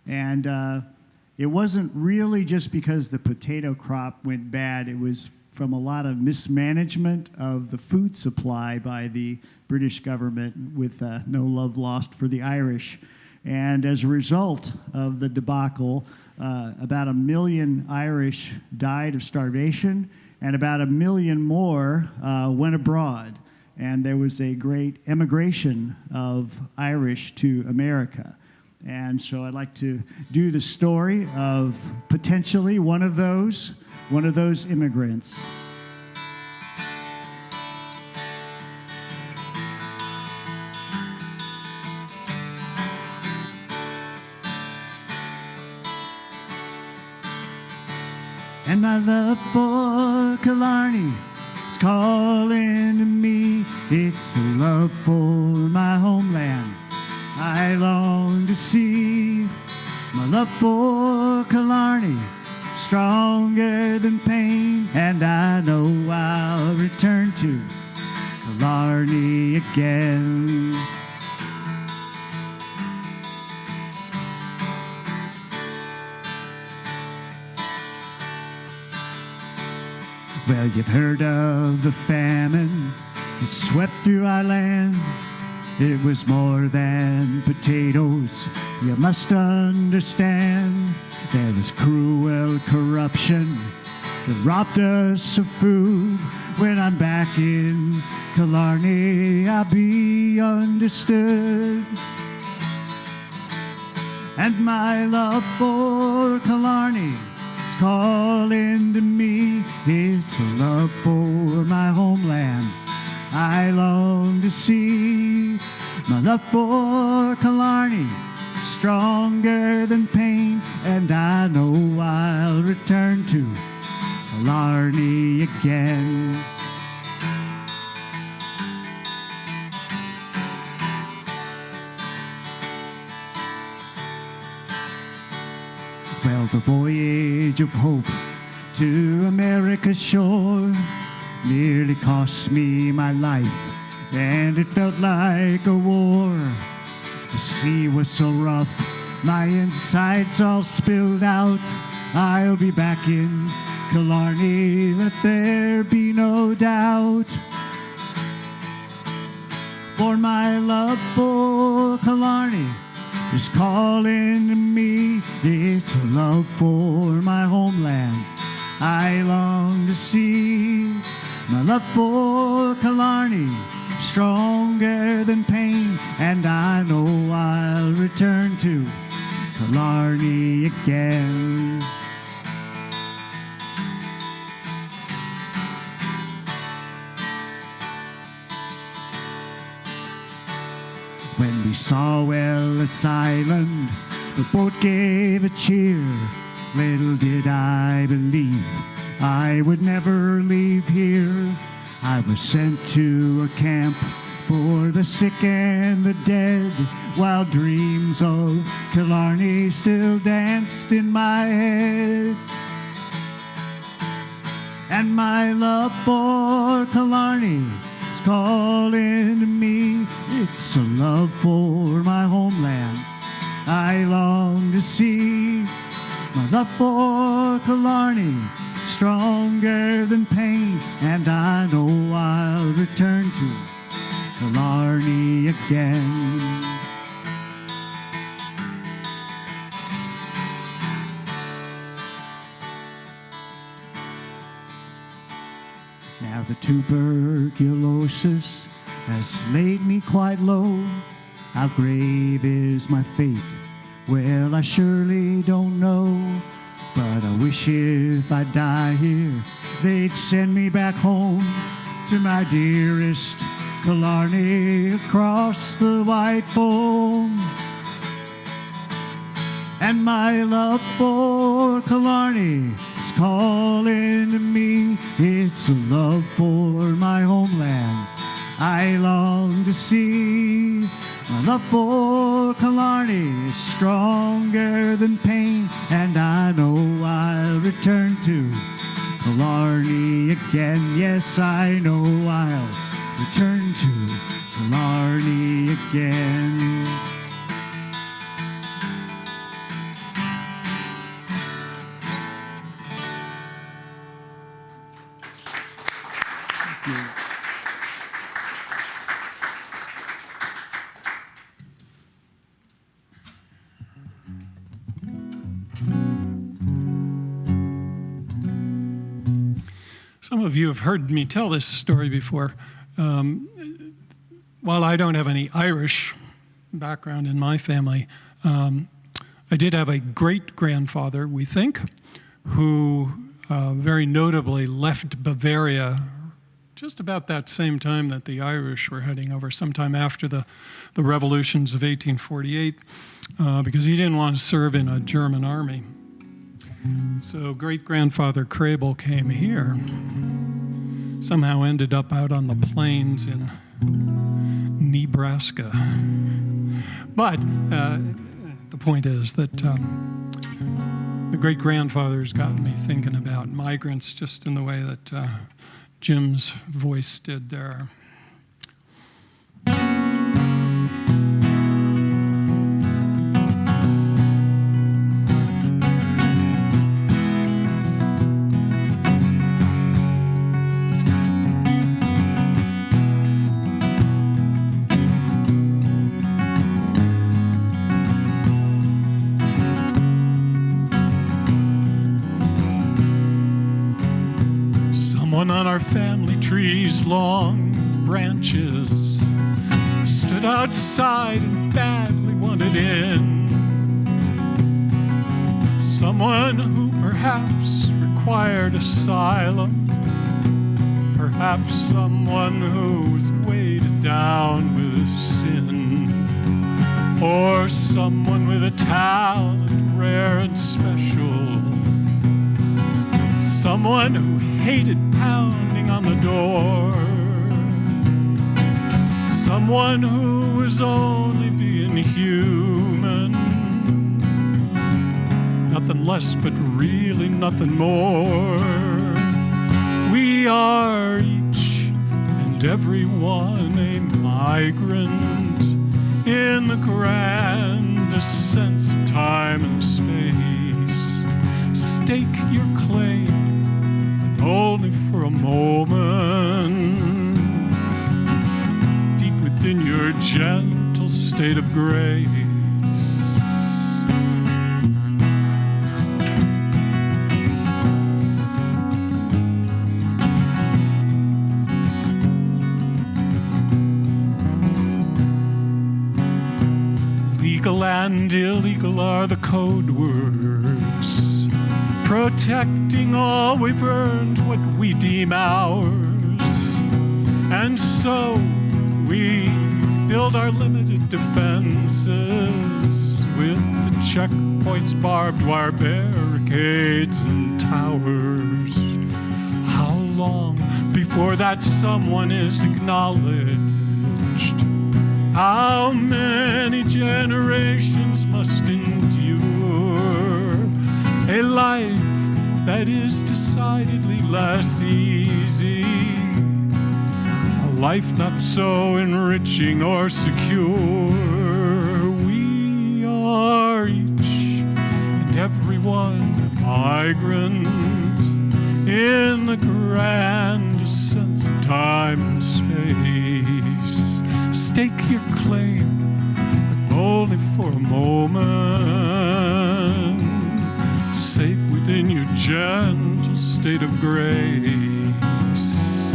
[SPEAKER 3] And it wasn't really just because the potato crop went bad. It was from a lot of mismanagement of the food supply by the British government with no love lost for the Irish. And as a result of the debacle, about 1 million Irish died of starvation, and about 1 million more went abroad. And there was a great emigration of Irish to America. And so I'd like to do the story of potentially one of those immigrants. And my love for Killarney is calling to me. It's a love for my homeland I long to see. My love for Killarney, stronger than pain, and I know I'll return to Killarney again. Well, you've heard of the famine that swept through our land. It was more than potatoes, you must understand. There was cruel corruption that robbed us of food. When I'm back in Killarney, I'll be understood. And my love for Killarney is calling to me. It's a love for my homeland I long to see. My love for Killarney, stronger than pain, and I know I'll return to Killarney again. Well, the voyage of hope to America's shore nearly cost me my life, and it felt like a war. The sea was so rough, my insides all spilled out. I'll be back in Killarney, let there be no doubt. For my love for Killarney is calling to me. It's a love for my homeland I long to see. My love for Killarney, stronger than pain, and I know I'll return to Killarney again. When we saw Ellis Island, the boat gave a cheer. Little did I believe I would never leave here. I was sent to a camp for the sick and the dead, while dreams of Killarney still danced in my head. And my love for Killarney is calling to me. It's a love for my homeland I long to see. My love for Killarney, stronger than pain, and I know I'll return to Killarney again. Now the tuberculosis has laid me quite low. How grave is my fate? Well, I surely don't know, but I wish if I die here, they'd send me back home to my dearest Killarney across the white foam. And my love for Killarney is calling to me. It's a love for my homeland I long to see. My My love for Killarney is stronger than pain, and I know I'll return to Killarney again. Yes, I know I'll return to Killarney again.
[SPEAKER 4] Some of you have heard me tell this story before. While I don't have any Irish background in my family, I did have a great-grandfather, we think, who very notably left Bavaria just about that same time that the Irish were heading over, sometime after the revolutions of 1848, because he didn't want to serve in a German army. So great-grandfather Crable came here, somehow ended up out on the plains in Nebraska. But the point is that the great-grandfather's gotten me thinking about migrants just in the way that Jim's voice did there. On our family tree's long branches stood outside and badly wanted in. Someone who perhaps required asylum, perhaps someone who was weighted down with sin, or someone with a talent rare and special, someone who hated pounding on the door, someone who was only being human, nothing less but really nothing more. We are each and every one a migrant in the grandest sense of time and space. Stake your claim only for a moment, deep within your gentle state of grace. Legal and illegal are the code words, protecting all we've earned, what we deem ours. And so we build our limited defenses with the checkpoints, barbed wire barricades, and towers. How long before that someone is acknowledged? How many generations must endure a life that is decidedly less easy, a life not so enriching or secure? We are each and every one a migrant in the grandest sense of time and space. Stake your claim, but only for a moment, safe within your gentle state of grace.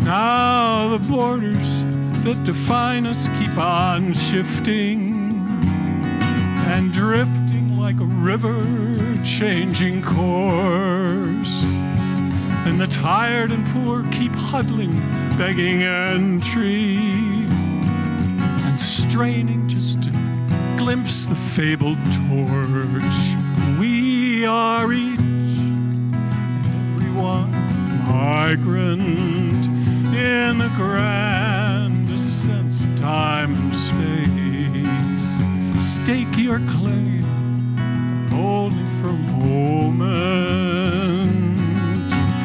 [SPEAKER 4] Now the borders that define us keep on shifting and drifting like a river changing course. And the tired and poor keep huddling, begging entry, and straining just to glimpse the fabled torch. We are each and every one migrant in the grandest your claim only for a moment,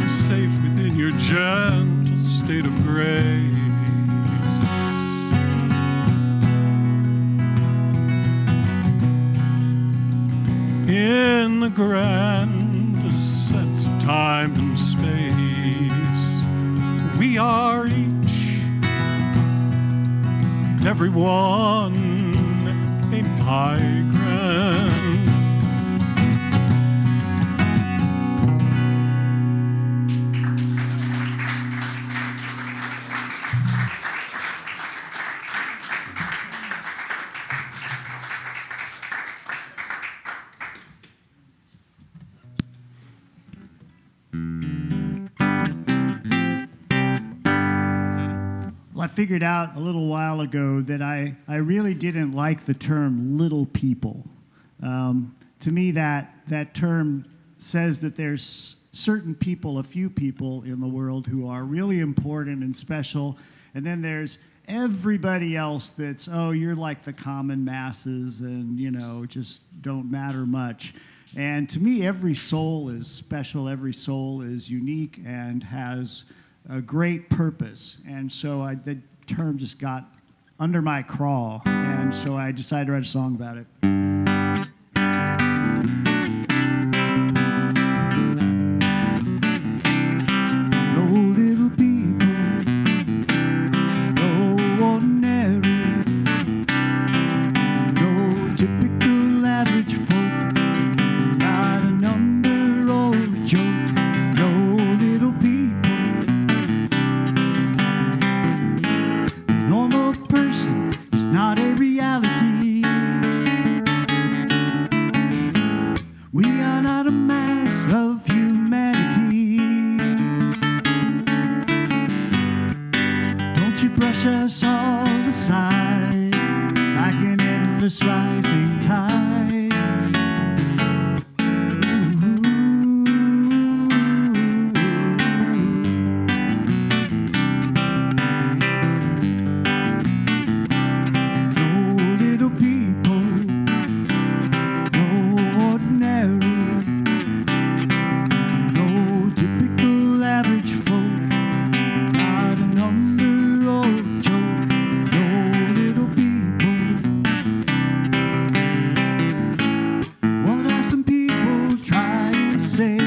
[SPEAKER 4] safe within your gentle state of grace. In the grandest sense of time and space, we are each and every one a migrant.
[SPEAKER 3] Well, I figured out a little while ago that I really didn't like the term little people. To me, that term says that there's certain people, a few people in the world who are really important and special, and then there's everybody else that's, oh, you're like the common masses and, you know, just don't matter much. And to me, every soul is special, every soul is unique and has a great purpose. And so the term just got under my craw, and so I decided to write a song about it. No little people, no ordinary, no typical average folk, not a number or a joke. No little people, the normal person is not a reality. We are not a mass of humanity. Don't you brush us all aside like an endless rising tide. No little people, no ordinary, no typical average folk, not a number or a joke. No little people. What are some people trying to say?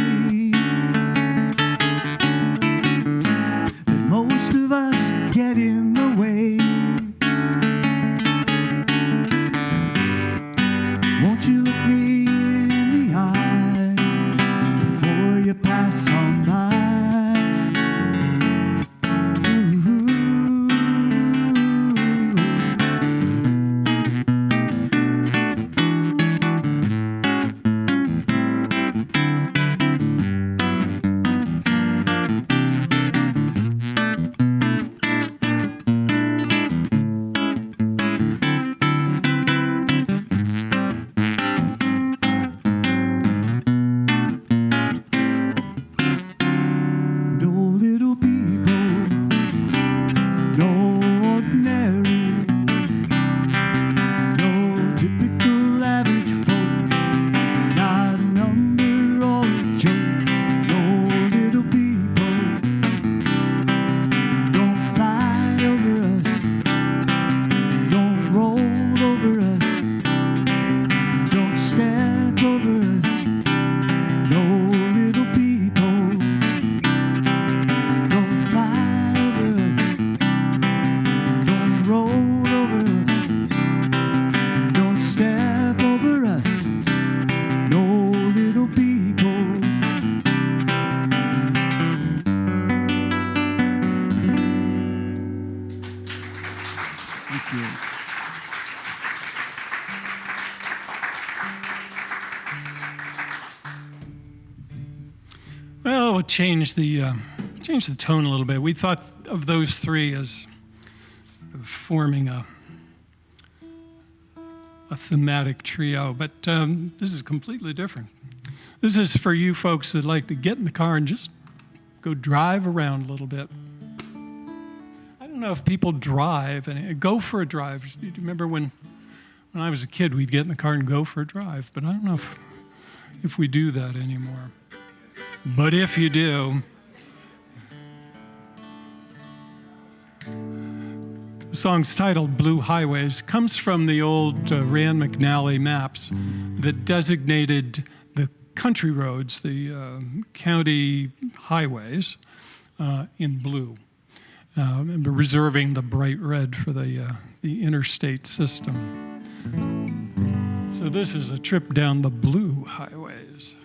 [SPEAKER 3] That most of us get in the way. Won't you look me in the eye before you pass on by? No little people, no ordinary, no typical average folk, not a number or a joke. No little people, don't fly over us, don't roll over us, don't step over us. No little people, don't fly over us, don't roll over us, don't step over us. No little people. Thank you.
[SPEAKER 4] Well, we'll change the tone a little bit. We thought of those three as forming a thematic trio, but this is completely different. This is for you folks that like to get in the car and just go drive around a little bit. I don't know if people drive and go for a drive. Do you remember when When I was a kid, we'd get in the car and go for a drive, but I don't know if we do that anymore. But if you do, the song's titled Blue Highways, comes from the old Rand McNally maps that designated the country roads, the county highways, in blue, reserving the bright red for the interstate system. So this is a trip down the blue highways.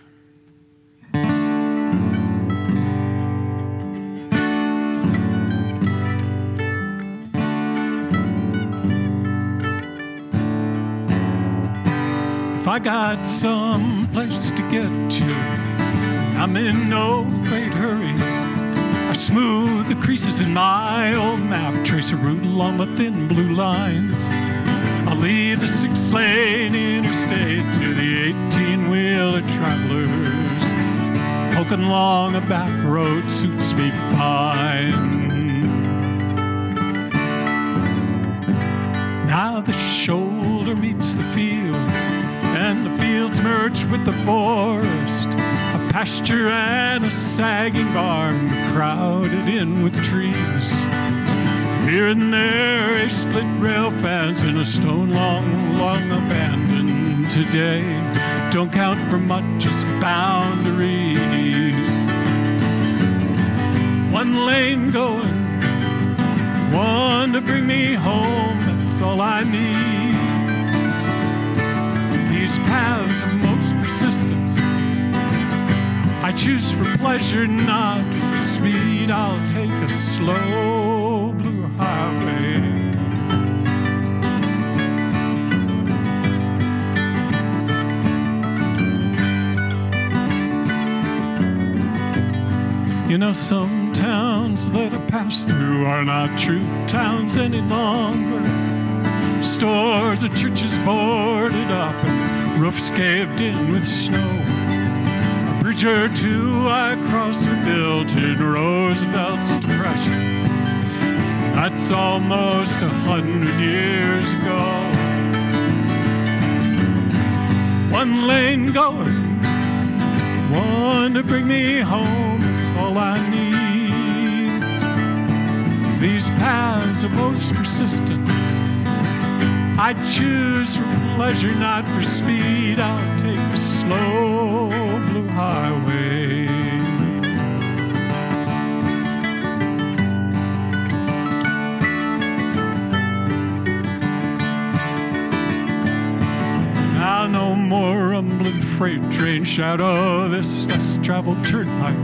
[SPEAKER 4] If I got some place to get to, I'm in no great hurry. I smooth the creases in my old map, trace a route along the thin blue lines. I'll leave the 6-lane interstate to the 18-wheeler travelers. Poking along a back road suits me fine. Now the shoulder meets the fields, and the fields merge with the forest. A pasture and a sagging barn crowded in with trees. Here and there a split rail fence and a stone long abandoned today. Don't count for much as boundaries. One lane going, one to bring me home, that's all I need. These paths of most persistence, I choose for pleasure, not for speed. I'll take a slow blue highway. You know, some towns that I pass through are not true towns any longer. Stores or churches boarded up and roofs caved in with snow. A bridge or two I crossed were built in Roosevelt's depression. That's almost 100 years ago. One lane going, one to bring me home is all I need. These paths of most persistence, I choose for pleasure, not for speed. I'll take a slow blue highway. Now no more rumbling freight train shadow this less-traveled turnpike.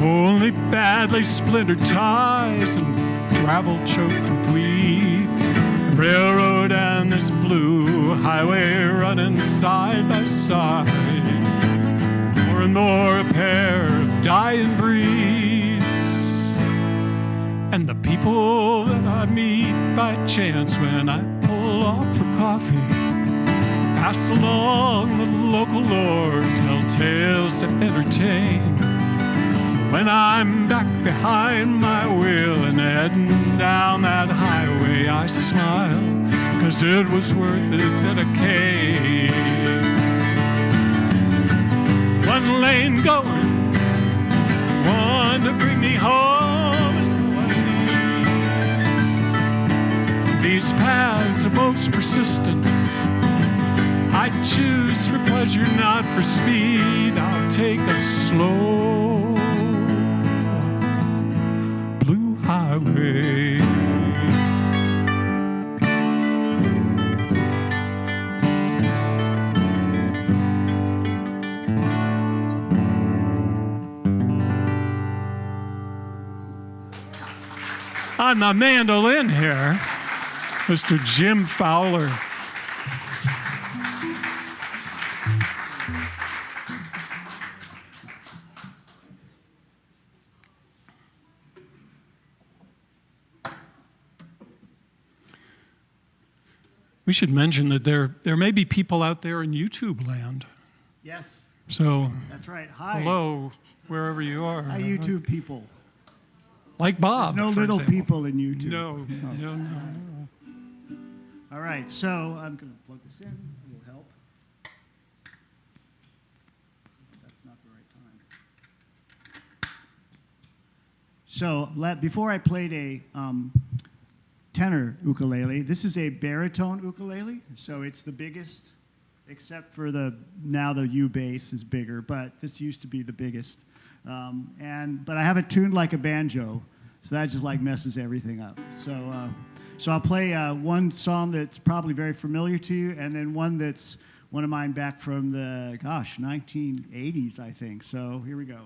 [SPEAKER 4] Only badly splintered ties and gravel choked with weeds. Railroad and this blue highway running side by side. More and more a pair of dying breeds. And the people that I meet by chance when I pull off for coffee pass along the local lore, tell tales that entertain. When I'm back behind my wheel and heading down that highway, I smile, 'cause it was worth it that I came. One lane going, one to bring me home is all I need. These paths of most persistence, I choose for pleasure, not for speed. I'll take a slow blue highway. On the mandolin here, Mr. Jim Fowler. We should mention that there may be people out there in YouTube land.
[SPEAKER 3] Yes,
[SPEAKER 4] So,
[SPEAKER 3] that's right. Hi.
[SPEAKER 4] hello, wherever you are.
[SPEAKER 3] Hi, YouTube people.
[SPEAKER 4] Like Bob.
[SPEAKER 3] There's no
[SPEAKER 4] for
[SPEAKER 3] little
[SPEAKER 4] example.
[SPEAKER 3] people in YouTube.
[SPEAKER 4] No.
[SPEAKER 3] All right, so I'm going to plug this in. It will help. That's not the right time. So before I played a tenor ukulele, this is a baritone ukulele. So it's the biggest, except for now the U bass is bigger, but this used to be the biggest. But I have it tuned like a banjo, so that just like messes everything up. So I'll play one song that's probably very familiar to you, and then one that's one of mine back from the 1980s, I think. So here we go.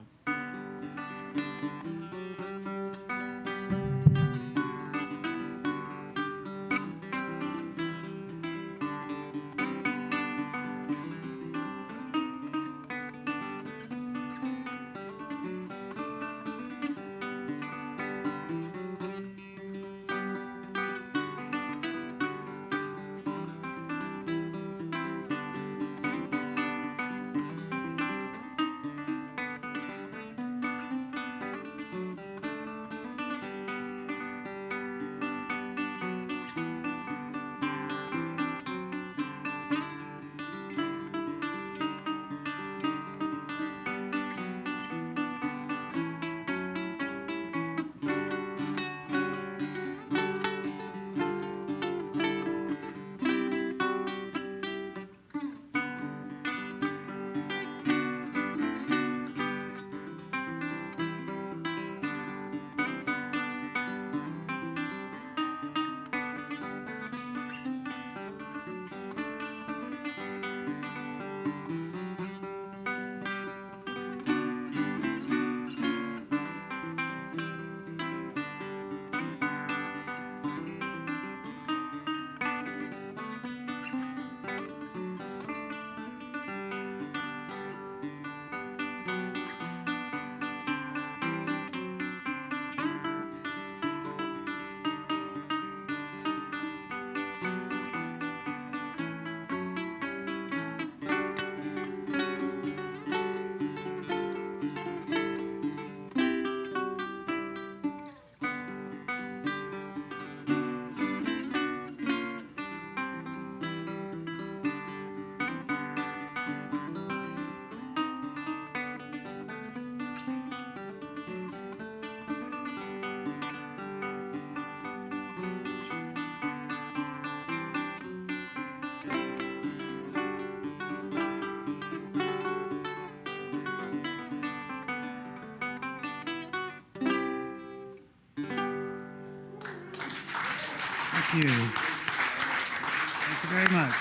[SPEAKER 3] Thank you. Thank you very much.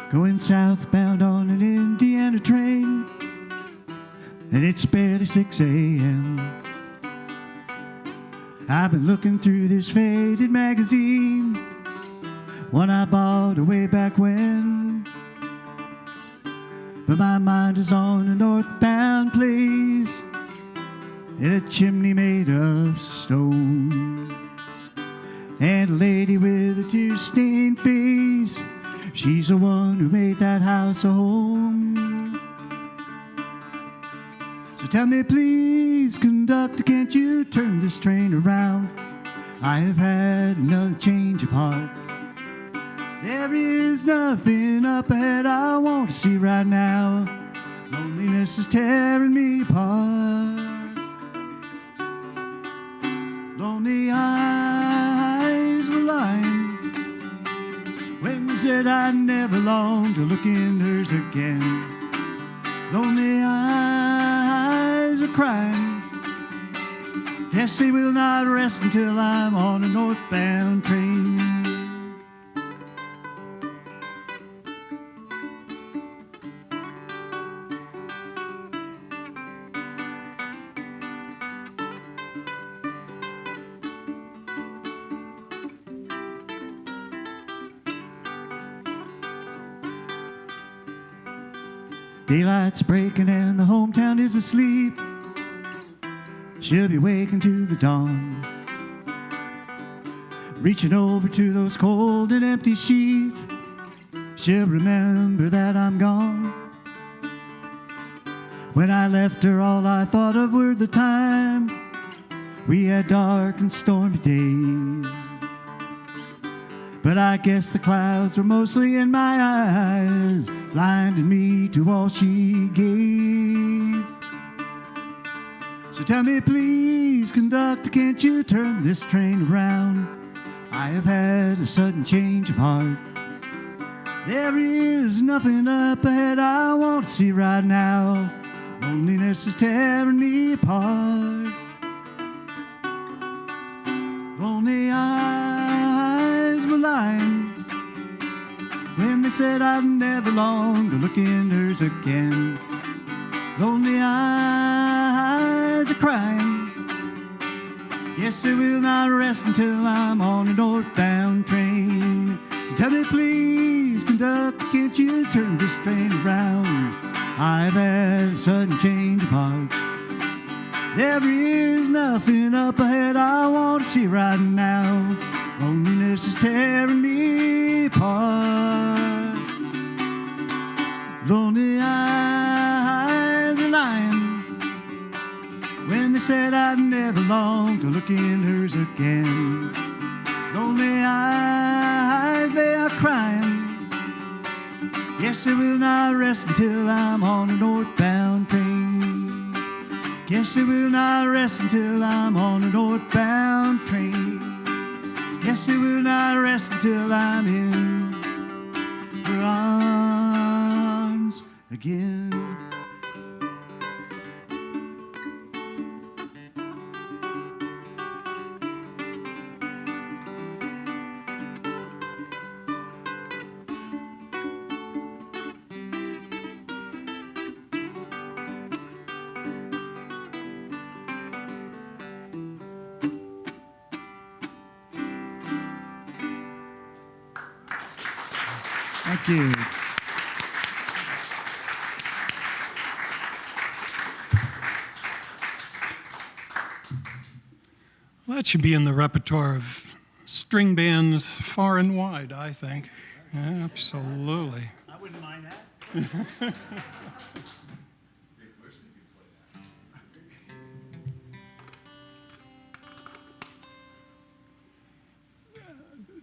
[SPEAKER 3] Going southbound on an Indiana train, and it's barely 6 a.m. I've been looking through this faded magazine, one I bought way back when. But my mind is on a northbound place, in a chimney made of stone, and a lady with a tear-stained face, she's the one who made that house a home. So tell me please, conductor, can't you turn this train around? I have had another change of heart. There is nothing up ahead I want to see right now. Loneliness is tearing me apart. Lonely eyes were lying when they said I'd never long to look in hers again. Lonely eyes are crying. Yes, they will not rest until I'm on a northbound train. Daylight's breaking and the hometown is asleep. She'll be waking to the dawn, reaching over to those cold and empty sheets. She'll remember that I'm gone. When I left her, all I thought of were the time we had dark and stormy days. But I guess the clouds were mostly in my eyes, blinding me to all she gave. So tell me please, conductor, can't you turn this train around? I have had a sudden change of heart. There is nothing up ahead I want to see right now. Loneliness is tearing me apart. Lonely eyes were lying when they said I'd never long to look in hers again. Lonely eyes are crying. Yes, they will not rest until I'm on a northbound train. So tell me please, conductor, can't you turn this train around? I've had a sudden change of heart. There is nothing up ahead I want to see right now. Loneliness is tearing me apart. Lonely eyes are lying when they said I'd never long to look in hers again. Lonely eyes, they are crying. Yes, they will not rest until I'm on a northbound train. Yes, they will not rest until I'm on a northbound train. Yes, they will not rest until I'm in her arms again. Thank you.
[SPEAKER 4] Well, that should be in the repertoire of string bands far and wide, I think. Yeah, absolutely.
[SPEAKER 3] I wouldn't mind that.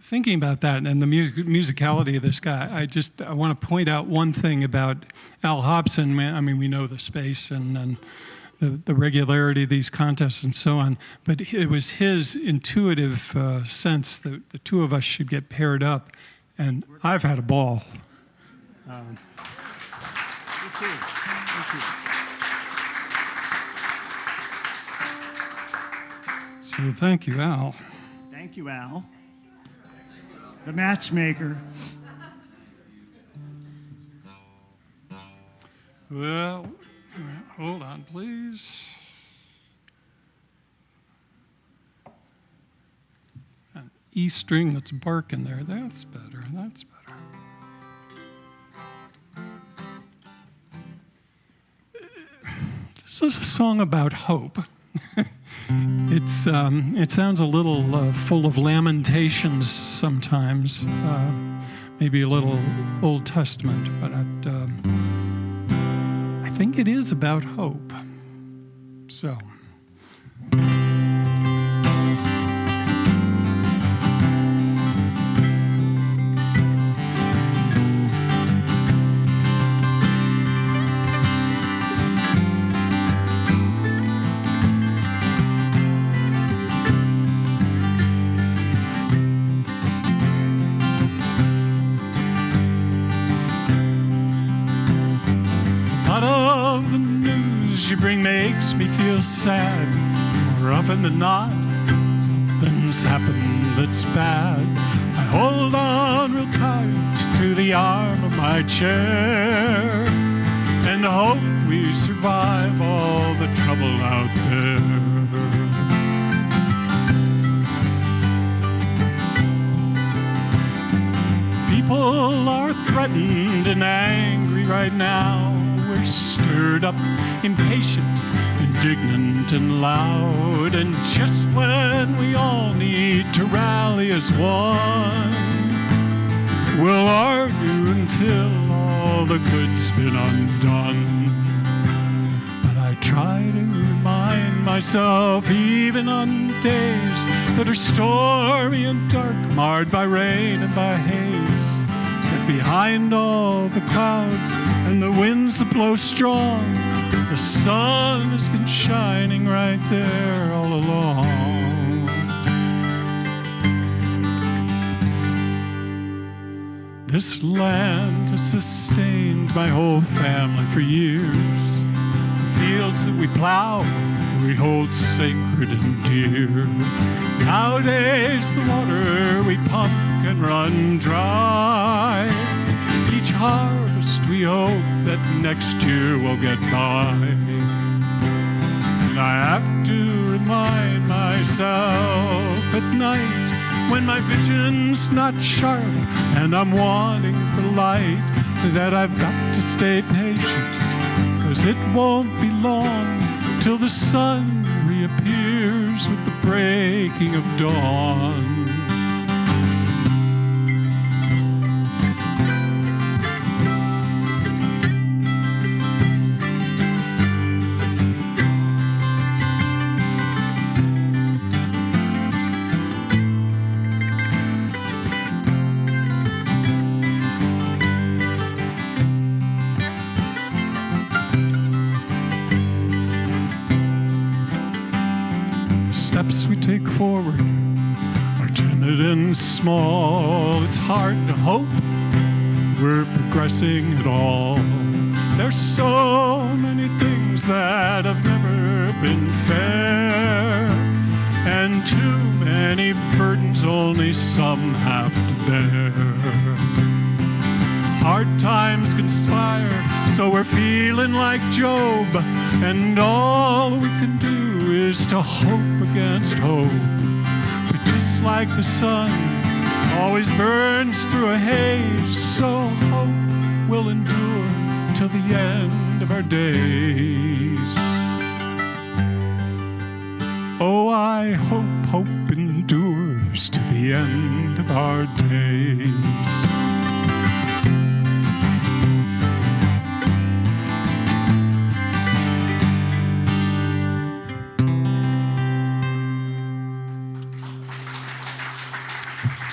[SPEAKER 4] Thinking about that and the musicality of this guy, I want to point out one thing about Al Hobson. I mean, we know the space and the regularity of these contests and so on, but it was his intuitive sense that the two of us should get paired up, and I've had a ball.
[SPEAKER 3] Thank you.
[SPEAKER 4] So thank you, Al.
[SPEAKER 3] Thank you, Al. The matchmaker.
[SPEAKER 4] Well, hold on, please. An E string that's barking there. That's better. That's better. This is a song about hope. It sounds a little full of lamentations sometimes, maybe a little Old Testament, but I think it is about hope. So. You bring makes me feel sad. More often than not, something's happened that's bad. I hold on real tight to the arm of my chair and hope we survive all the trouble out there. People are threatened and angry right now are stirred up, impatient, indignant and loud. And just when we all need to rally as one, we'll argue until all the good's been undone. But I try to remind myself, even on days that are stormy and dark, marred by rain and by haze, that behind all the clouds and the winds that blow strong, the sun has been shining right there all along. This land has sustained my whole family for years. The fields that we plow, we hold sacred and dear. Nowadays the water we pump can run dry. Each harvest we hope that next year we'll get by. And I have to remind myself at night, when my vision's not sharp and I'm wanting for light, that I've got to stay patient, 'cause it won't be long till the sun reappears with the breaking of dawn. Steps we take forward are timid and small. It's hard to hope we're progressing at all. There's so many things that have never been fair, and too many burdens only some have to bear. Hard times conspire, so we're feeling like Job, and all we can do is to hope against hope. But just like the sun always burns through a haze, so hope will endure till the end of our days. Oh, I hope hope endures to the end of our days.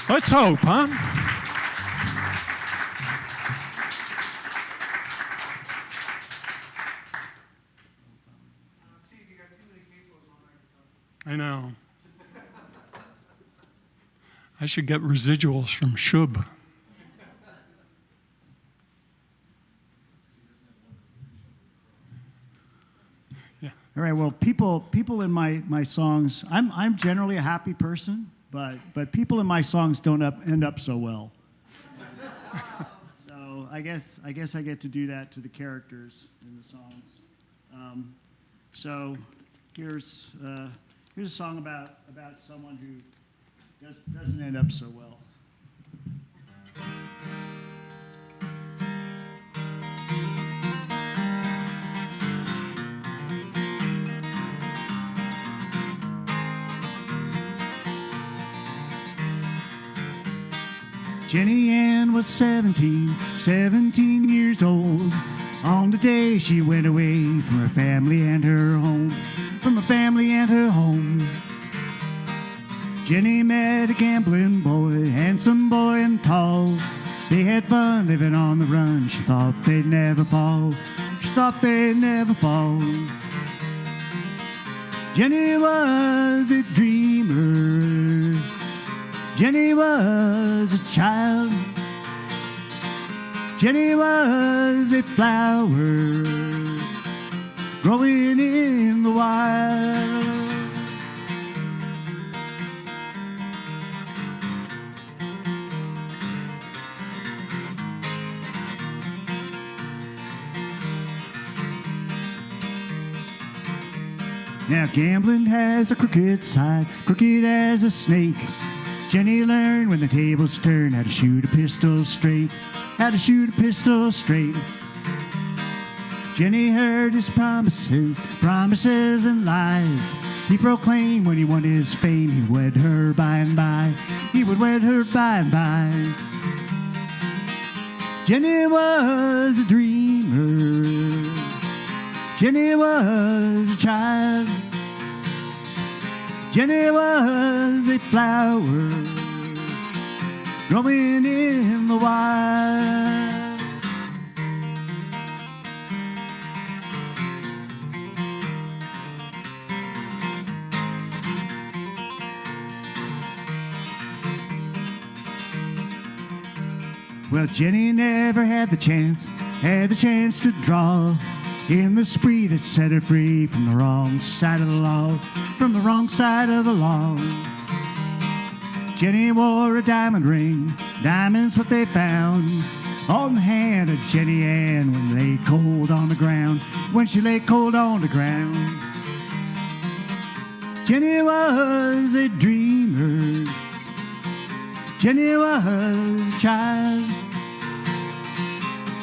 [SPEAKER 4] Let's hope, huh? I know. I should get residuals from Shub. Yeah.
[SPEAKER 3] All right. Well, people in my songs. I'm generally a happy person, but people in my songs don't end up so well. So I guess I get to do that to the characters in the songs. So here's a song about someone who doesn't end up so well. Jenny Ann was 17 years old. On the day she went away from her family and her home. Jenny met a gambling boy, handsome boy and tall. They had fun living on the run. She thought they'd never fall. Jenny was a dreamer. Jenny was a child. Jenny was a flower growing in the wild. Now gambling has a crooked side, crooked as a snake. Jenny learned when the tables turn how to shoot a pistol straight. Jenny heard his promises, promises and lies. He proclaimed when he won his fame, he'd wed her by and by. He would wed her by and by. Jenny was a dreamer. Jenny was a child. Jenny was a flower growing in the wild. Well, Jenny never had the chance to draw in the spree that set her free from the wrong side of the law, from the wrong side of the law. Jenny wore a diamond ring, diamonds what they found on the hand of Jenny Ann when lay cold on the ground, when she lay cold on the ground. Jenny was a dreamer. Jenny was a child.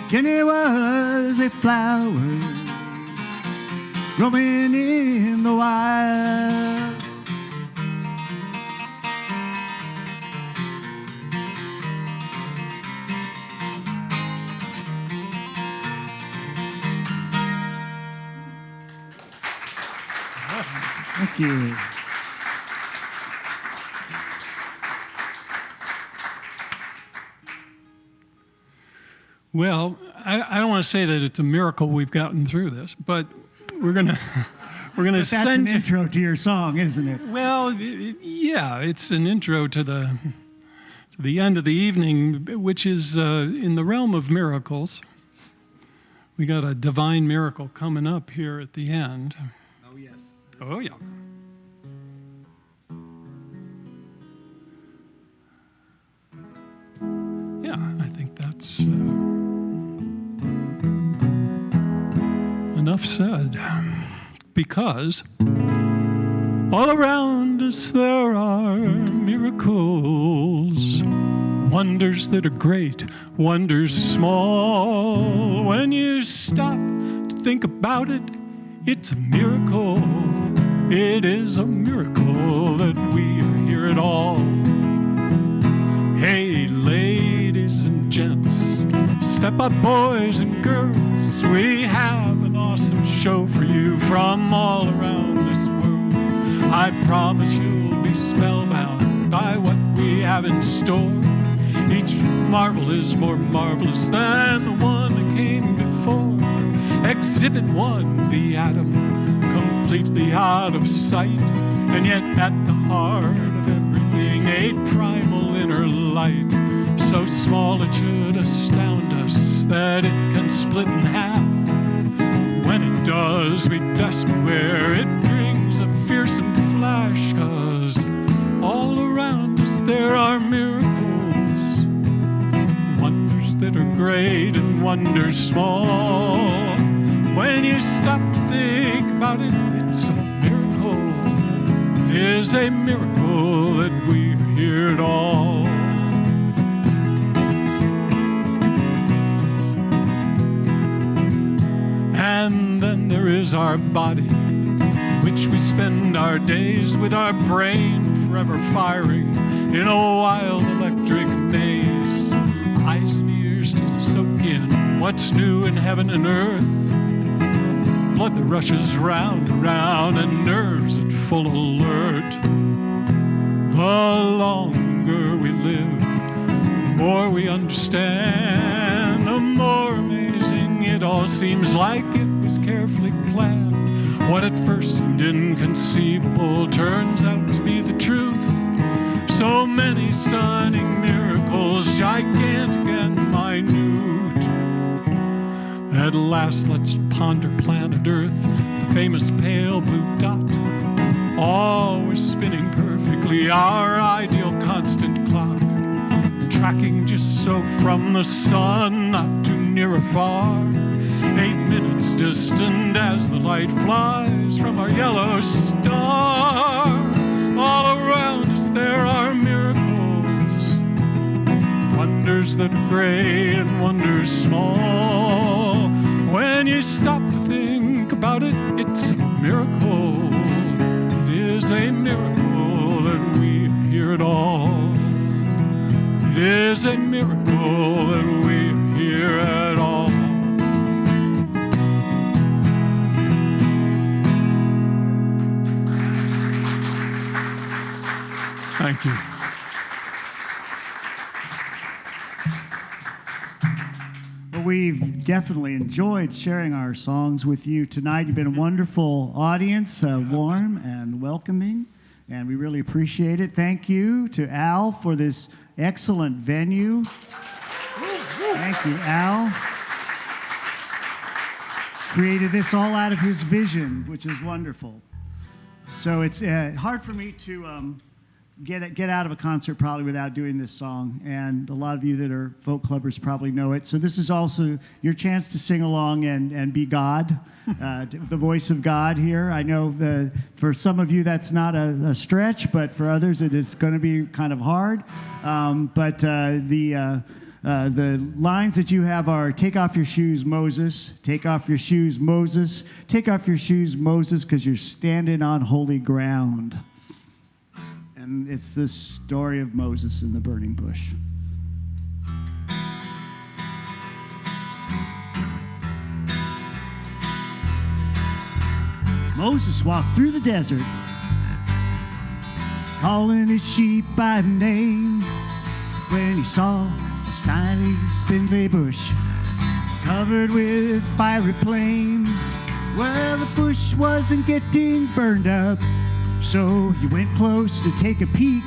[SPEAKER 3] Jenny was a flower growing in the wild. Thank you.
[SPEAKER 4] Well, I don't want to say that it's a miracle we've gotten through this, but we're gonna
[SPEAKER 3] That's an
[SPEAKER 4] send you.
[SPEAKER 3] intro to your song, isn't it?
[SPEAKER 4] Well, yeah, it's an intro to the end of the evening, which is in the realm of miracles. We got a divine miracle coming up here at the end.
[SPEAKER 3] Oh, yes.
[SPEAKER 4] Oh yeah. Yeah, I think that's enough said. Because all around us there are miracles, wonders that are great, wonders small. When you stop to think about it, it's a miracle. It is a miracle that we are here at all. Hey, ladies and gents, step up, boys and girls. We have an awesome show for you from all around this world. I promise you'll be spellbound by what we have in store. Each marvel is more marvelous than the one that came before. Exhibit 1, the atom, completely out of sight, and yet at the heart of everything, a primal inner light, so small it should astound us that it can split in half. When it does, we dust beware, it brings a fearsome flash, 'cause all around us there are miracles, wonders that are great and wonders small. When you stop to think about it, it's a miracle. It is a miracle that we're here at all. And then there is our body, which we spend our days with our brain forever firing in a wild electric maze. Eyes and ears to soak in what's new in heaven and earth. Blood that rushes round and round, and nerves at full alert. The longer we live, the more we understand, the more amazing it all seems like it was carefully planned. What at first seemed inconceivable turns out to be the truth. So many stunning miracles, gigantic and minute. At last, let's ponder planet Earth, the famous pale blue dot, always spinning perfectly, our ideal constant clock, tracking just so from the sun, not too near or far, 8 minutes distant as the light flies from our yellow star. All around us there are miracles, wonders that are great and wonders small. When you stop to think about it, it's a miracle. It is a miracle that we're here at all. It is a miracle that we're here at all. Thank you.
[SPEAKER 3] Well, we've definitely enjoyed sharing our songs with you tonight. You've been a wonderful audience, warm and welcoming, and we really appreciate it. Thank you to Al for this excellent venue. Thank you, Al. Created this all out of his vision, which is wonderful. So it's hard for me to get out of a concert probably without doing this song, and a lot of you that are folk clubbers probably know it. So this is also your chance to sing along and be God, the voice of God here. I know for some of you that's not a stretch, but for others it is going to be kind of hard. But the lines that you have are, take off your shoes, Moses. Take off your shoes, Moses. Take off your shoes, Moses, because you're standing on holy ground. And it's the story of Moses in the burning bush. Moses walked through the desert, calling his sheep by name, when he saw a tiny spindly bush covered with fiery flame. Well, the bush wasn't getting burned up, so he went close to take a peek.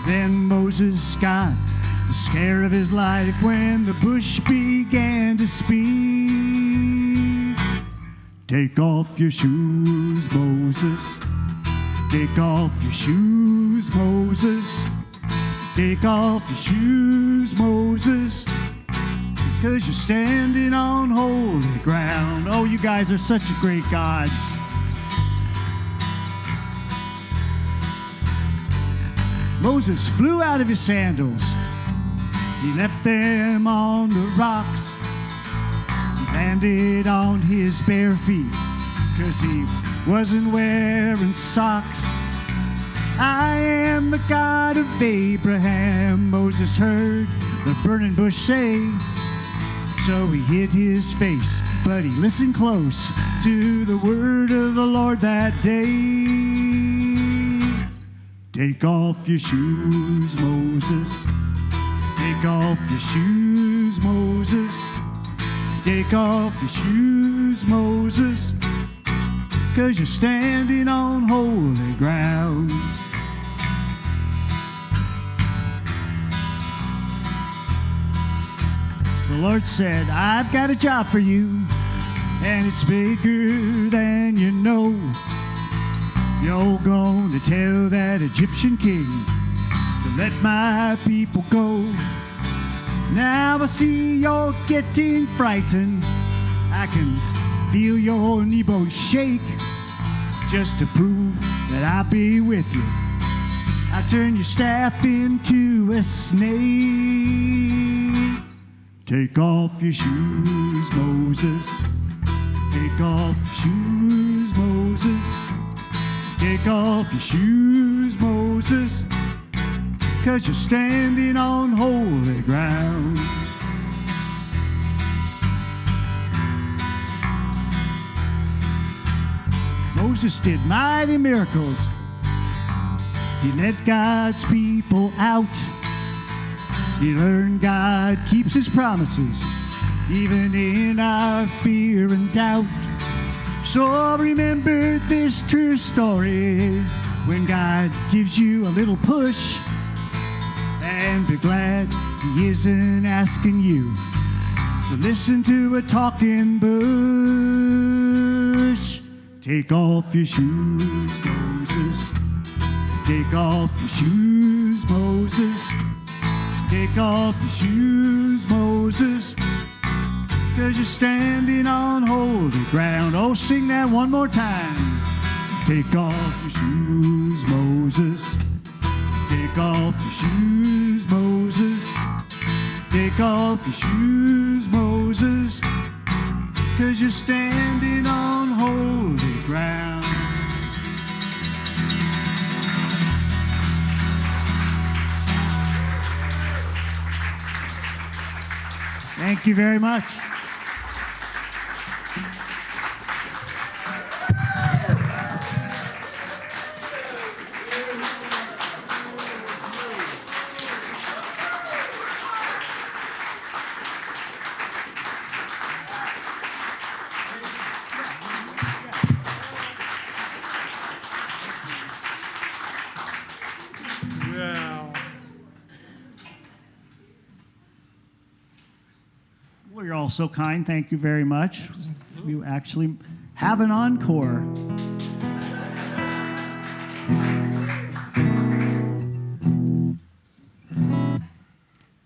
[SPEAKER 3] Then Moses got the scare of his life when the bush began to speak. Take off your shoes, Moses. Take off your shoes, Moses. Take off your shoes, Moses, because you're standing on holy ground. Oh, you guys are such great gods. Moses flew out of his sandals. He left them on the rocks. He landed on his bare feet, 'cause he wasn't wearing socks. I am the God of Abraham, Moses heard the burning bush say. So he hid his face, but he listened close to the word of the Lord that day. Take off your shoes, Moses. Take off your shoes, Moses. Take off your shoes, Moses, 'cause you're standing on holy ground. The Lord said, I've got a job for you, and it's bigger than you know. You're going to tell that Egyptian king to let my people go. Now I see you're getting frightened. I can feel your knee bones shake. Just to prove that I'll be with you, I turn your staff into a snake. Take off your shoes, Moses. Take off your shoes, Moses. Take off your shoes, Moses, 'cause you're standing on holy ground. Moses did mighty miracles. He led God's people out. He learned God keeps his promises, even in our fear and doubt. So remember this true story when God gives you a little push, and be glad he isn't asking you to listen to a talking bush. Take off your shoes, Moses. Take off your shoes, Moses. Take off your shoes, Moses, 'cause you're standing on holy ground. Oh, sing that one more time. Take off your shoes, Moses. Take off your shoes, Moses. Take off your shoes, Moses, 'cause you're standing on holy ground. Thank you very much.
[SPEAKER 4] Well,
[SPEAKER 3] Well, you're all so kind. Thank you very much. We actually have an encore.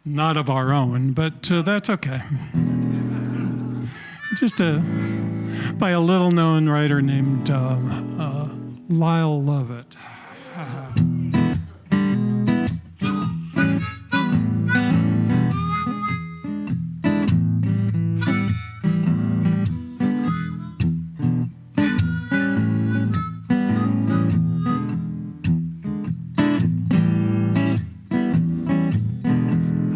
[SPEAKER 4] not of our own, but that's okay. Just by a little-known writer named Lyle Lovett.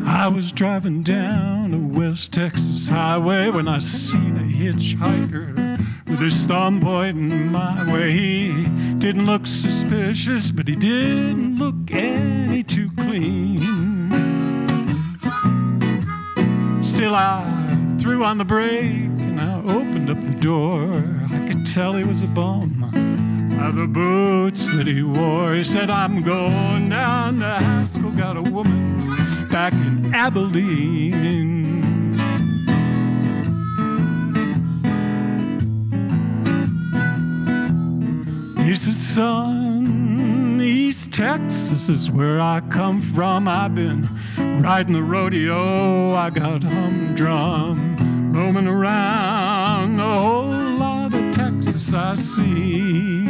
[SPEAKER 4] I was driving down a West Texas highway when I seen a hitchhiker with his thumb pointing my way. He didn't look suspicious, but he didn't look any too clean. Still, I threw on the brake and I opened up the door. I could tell he was a bum by the boots that he wore. He said, "I'm going down to Haskell, got a woman back in Abilene." He said, "Son, East Texas is where I come from. I've been riding the rodeo. I got humdrum, roaming around. A whole lot of Texas I see.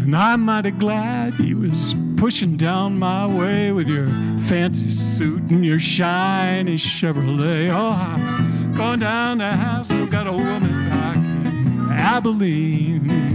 [SPEAKER 4] And I'm mighty glad he was pushing down my way with your fancy suit and your shiny Chevrolet. Oh, I'm going down to Haskell, got a woman back in Abilene."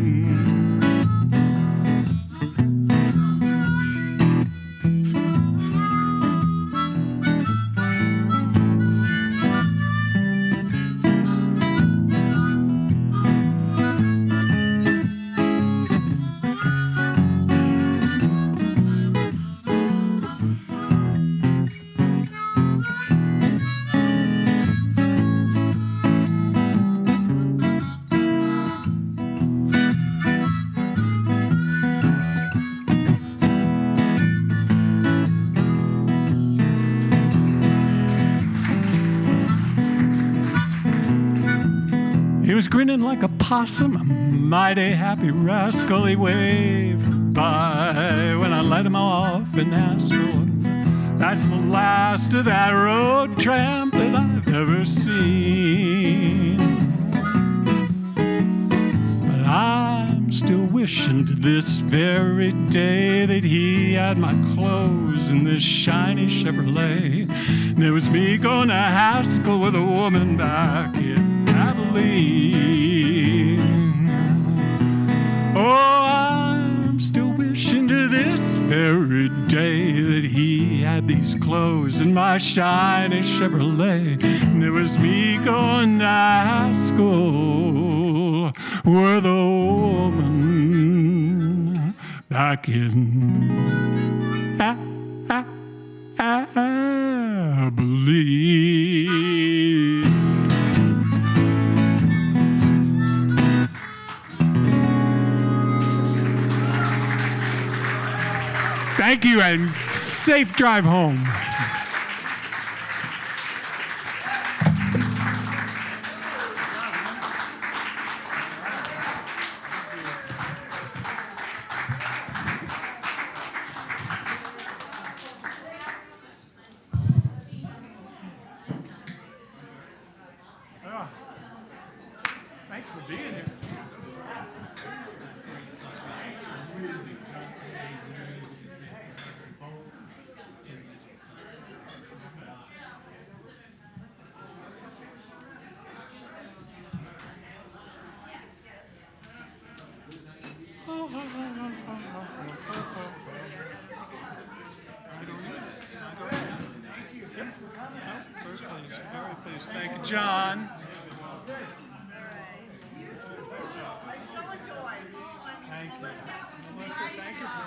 [SPEAKER 4] He was grinning like a possum, a mighty happy rascal. He waved by when I let him off in Haskell. That's the last of that road tramp that I've ever seen. But I'm still wishing to this very day that he had my clothes in this shiny Chevrolet. And it was me going to Haskell with a woman back in Abilene. Oh, I'm still wishing to this very day that he had these clothes in my shiny Chevrolet. And it was me going to Haskell with a woman back in Abilene. Thank you, and safe drive home. Thanks for being here. Very pleased. Thank you, John.
[SPEAKER 5] I so enjoyed.
[SPEAKER 4] Thank you. Melissa, thank you for